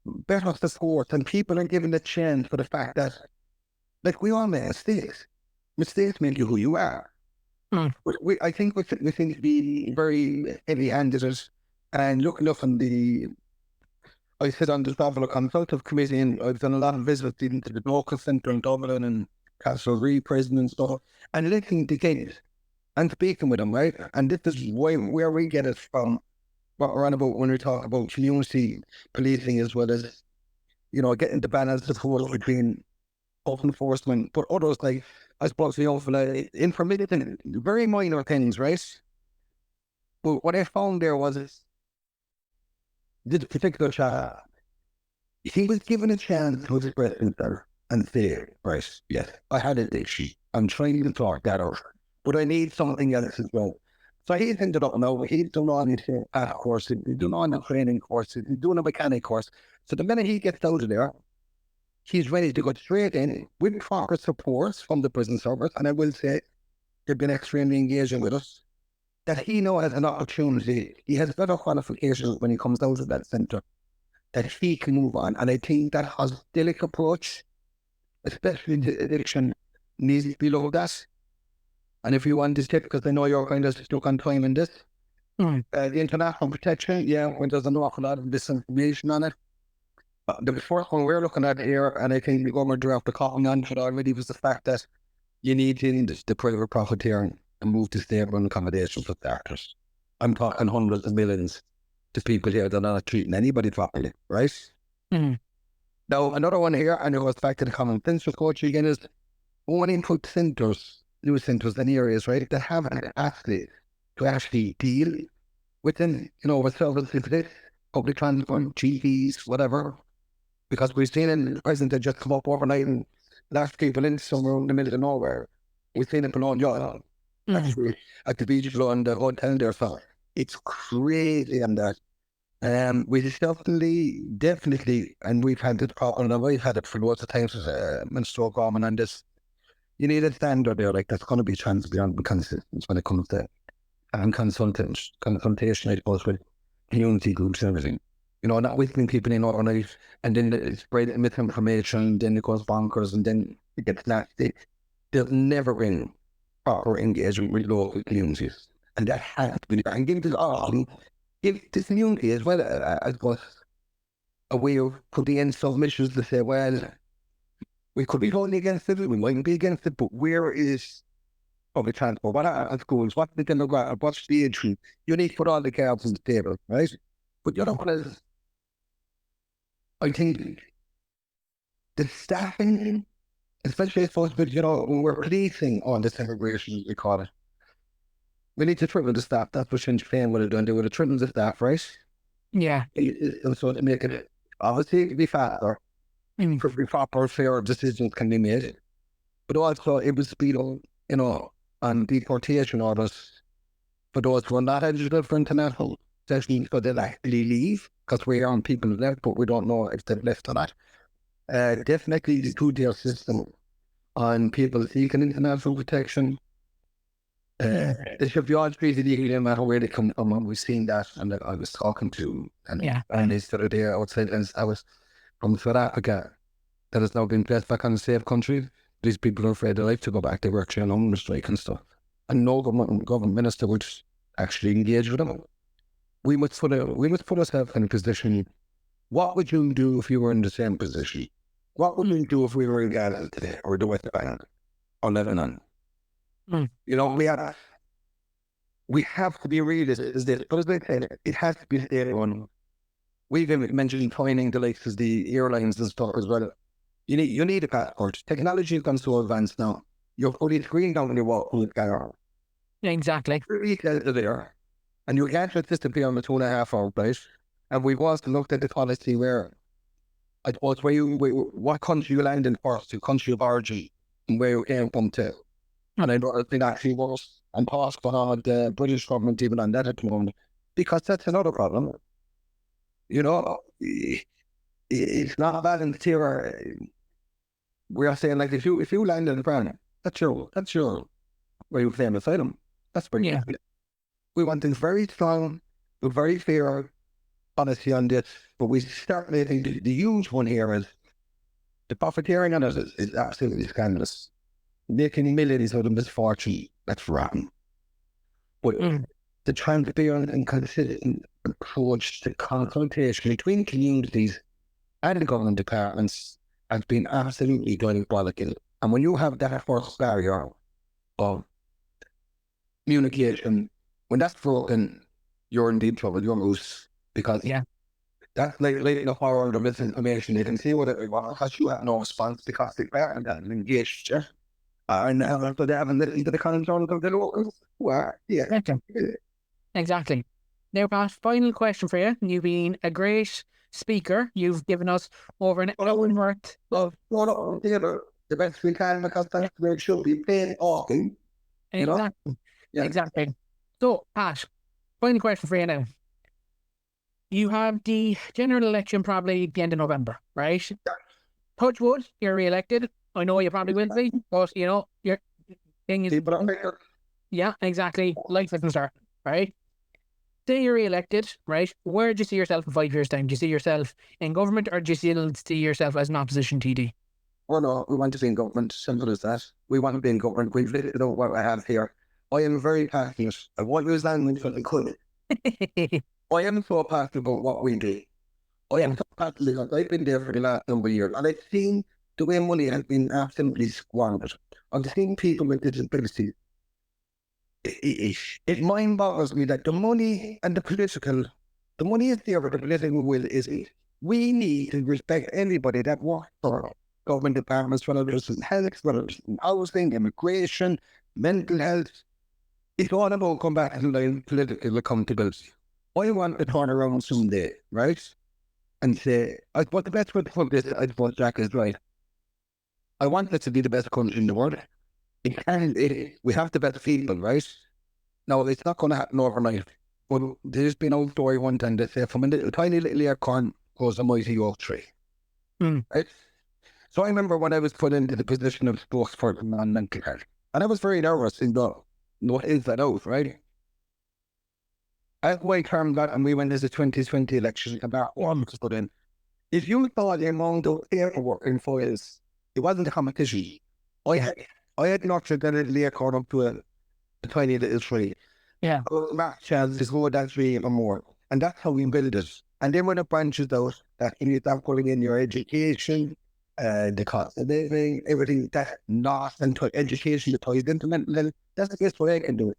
better support, and people are given a chance for the fact that, like, we all make mistakes. Mistakes make you who you are. I think we seem to be very heavy-handed and looking up on I sit on the Traveller Consultative Committee, and I've done a lot of visits into the local centre in Dublin and Castlereagh prison and stuff, and looking to kids and speaking with them, right? And this is where we get it from, what we're on about when we talk about community policing, as well as, getting the balance of force between law enforcement, but others, like, I suppose, for like intermittent, very minor things, right? But what I found there was this particular child, he was given a chance to express himself and say, right, yes, I had addiction. I'm trying to talk that out, but I need something else as well. So he's ended up now, he's done all his courses, he's done all the training courses, he's doing a mechanic course. So the minute he gets out of there, he's ready to go straight in with proper support from the prison service. And I will say, they've been extremely engaging with us, that he now has an opportunity. He has better qualifications when he comes out of that centre, that he can move on. And I think that holistic approach, especially to addiction, needs to be looked at. And if you want this tip, because I know you're kind of stuck on time in this, The international protection, yeah, when there's an awful lot of disinformation on it. The first one we're looking at here, and I think the government drew up the calling on it already, was the fact that you need to end the private profiteering and move to stable accommodation for starters. I'm talking hundreds of millions to people here that are not treating anybody properly, right? Now, another one here, and it goes back to the common sense approach again, is when you put centres, new centres in areas, right, that have an capacity to actually deal with them, with services like this, public transport, GPs, whatever. Because we've seen in the present that just come up overnight and last people in somewhere in the middle of nowhere. We've seen it below yacht, actually, at the beach below in the hotel there, so it's crazy on that. We definitely, and we've had this problem, and we've had it for loads of times when stroke common on this. You need a standard there, like that's going to be transparent and consistent when it comes to consultation, I suppose, with community groups and everything. Not whistling people in overnight and then it's spreading misinformation, then it goes bonkers and then it gets nasty. There's never been proper engagement with local communities. And that has to be, and give this community as well, I suppose, a way of putting in some issues to say, well, we could be totally against it, we mightn't be against it, but where is public transport? What are schools? What's the demographic? What's the age? You need to put all the cards on the table, right? But the other one is, I think, the staffing, especially I suppose, but when we're policing on this immigration, we call it, we need to triple the staff. That's what Sinn Féin would have done. They would have tripled the staff, right? Yeah. So to make it, obviously, it could be faster. Proper, fair decisions can be made. But also, it would speed up, on deportation orders for those who are not eligible for international, especially so they'll actually leave, because we are on people left, but we don't know if they've left or not. Definitely the two-tier system on people seeking international protection. They should be all treated equally no matter where they come from, and we've seen that. And I was talking to, and they started there outside, and I was from South Africa, that has now been placed back on a safe country. These people are afraid of their life to go back. They were actually on hunger strike and stuff. And no government minister would actually engage with them. We must put ourselves in a position. What would you do if you were in the same position? What would you do if we were in Gaza today, or the West Bank, or Lebanon? We have to be realistic. But as they say, it has to be state run. We've been mentioning finding the likes of the airlines and stuff as well. You need a passport. Technology has gone so advanced now. You're putting screen down when you walk through the car. Yeah, exactly. There. And you can't just disappear on the 2.5 hour flight. And we've also looked at the policy where, I suppose, what country you land in first, your country of origin, and where you came from to. And I don't think actually works and passed for the British government even on that at the moment, because that's another problem. It's not a balance here. We are saying, like, if you land in France, that's your where you claim asylum. That's where you. We want things very strong, but very fair policy on this. But we certainly think the huge one here is the profiteering on it is absolutely scandalous. Making millions out of misfortune, that's wrong. But the transparent and consistent approach to consultation between communities and the government departments has been absolutely diabolical. And when you have that first barrier of communication, when that's broken, you're in deep trouble, you're loose. Because that's like the horror of misinformation. They can see what it was, because you have no response because they weren't engaged. And after they haven't listened to the concerns of the locals. Exactly. Now, Pat, final question for you. You've been a great speaker. You've given us over an hour worth of... the best we can, because that's where it should be plain talking. Exactly. Exactly. So, Pat, final question for you now. You have the general election probably at the end of November, right? Touch wood, you're re-elected. I know you probably will be, but your thing is... Yeah, exactly. Life isn't starting, right? Say you're re-elected, right? Where do you see yourself in 5 years' time? Do you see yourself in government, or do you see yourself as an opposition TD? Oh no, we want to be in government. Simple as that. We want to be in government. We've lived what I have here. I am very passionate. I want to use language when I could. I am so passionate about what we do. I am so passionate because I've been there for the last number of years and I've seen the way money has been absolutely squandered. I've seen people with disabilities. It mind boggles me that the money and the money is there, but the political will isn't. We need to respect anybody that works for government departments, whether it's in health, whether it's in housing, immigration, mental health. It's all about come back to the political accountability. I want to turn around someday, right? And say, what the best way to put this, I suppose Jack is right. I want it to be the best country in the world. We have the best people, right? Now, it's not going to happen overnight. But there's been old story one time that say, from a tiny little acorn goes a mighty oak tree. Right? So I remember when I was put into the position of spokesperson on mental health. And I was very nervous in what is that out, right? As my term got and we went into the 2020 election, about 1 month put in, if you thought the amount of paperwork in files, it wasn't a competition. I had not accidentally acorn up to a tiny little tree. Yeah. Math chance is more than 3 or more. And that's how we build it. And then when it branches out, that you start putting in your education, the cost of living, everything that not into education, that ties into mental health, that's the best way I can do it.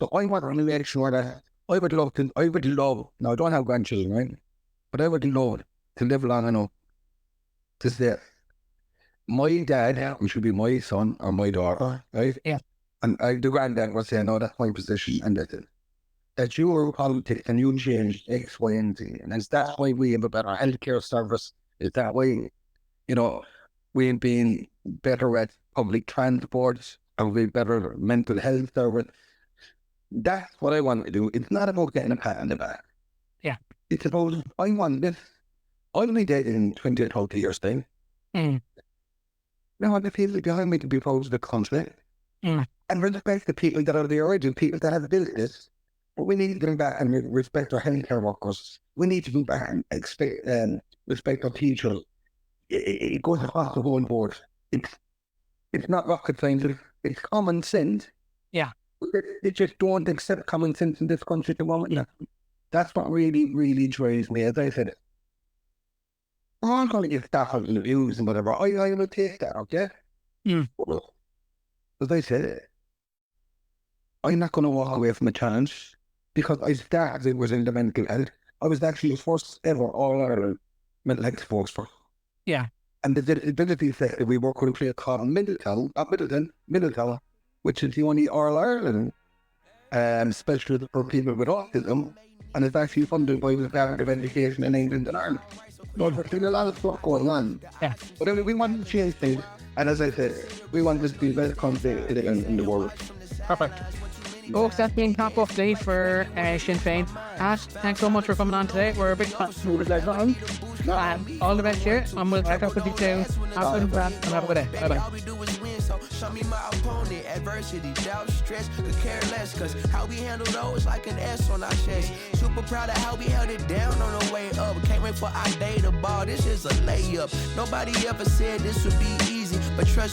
So I want to make sure that I would love, now I don't have grandchildren, right? But I would love to live long enough to say, my dad, which would be my son or my daughter, right? Yeah. And the granddad was saying, no, that's my position. And that you were politics and you changed X, Y, and Z. And that's why we have a better healthcare service. Is that way, we've been better at public transport and we've better mental health service. That's what I want to do. It's not about getting a pat on the back. Yeah. It's about, I want this. I'll be dead in 20 or 30 years' time. Now, the people behind me to be proud of the country. And respect the people that are the origin, people that have built this. But we need to go back and respect our healthcare workers. We need to go back and respect our teachers. It goes across the whole board. It's not rocket science. It's common sense. Yeah. They just don't accept common sense in this country at the moment. That's what really, really drives me. As I said, I'm not going to get stuff on the views and whatever. I will take that, okay? As I said, I'm not going to walk away from a challenge because I started within the mental health. I was actually the first ever All-Ireland mental health spokesperson. Yeah. And the disability sector, we work with a place called Middletown, which is the only All-Ireland specialist for people with autism. And it's actually funded by the Department of Education in England and Ireland. So there's been a lot of stuff going on. Yeah. But anyway, we want to change things. And as I said, we want this to be the best country in the world. Perfect. Folks, that's been Top Update for Sinn Féin. Pat, thanks so much for coming on today. We're a big fan. All the best here, and we'll catch up with you soon. Have a good one, and have a good day. Bye-bye. Show me my opponent, adversity, doubt, stress, could care less, cause how we handle those like an S on our chest. Super proud of how we held it down on the way up. Can't wait for our day to ball, this is a layup. Nobody ever said this would be easy, but trust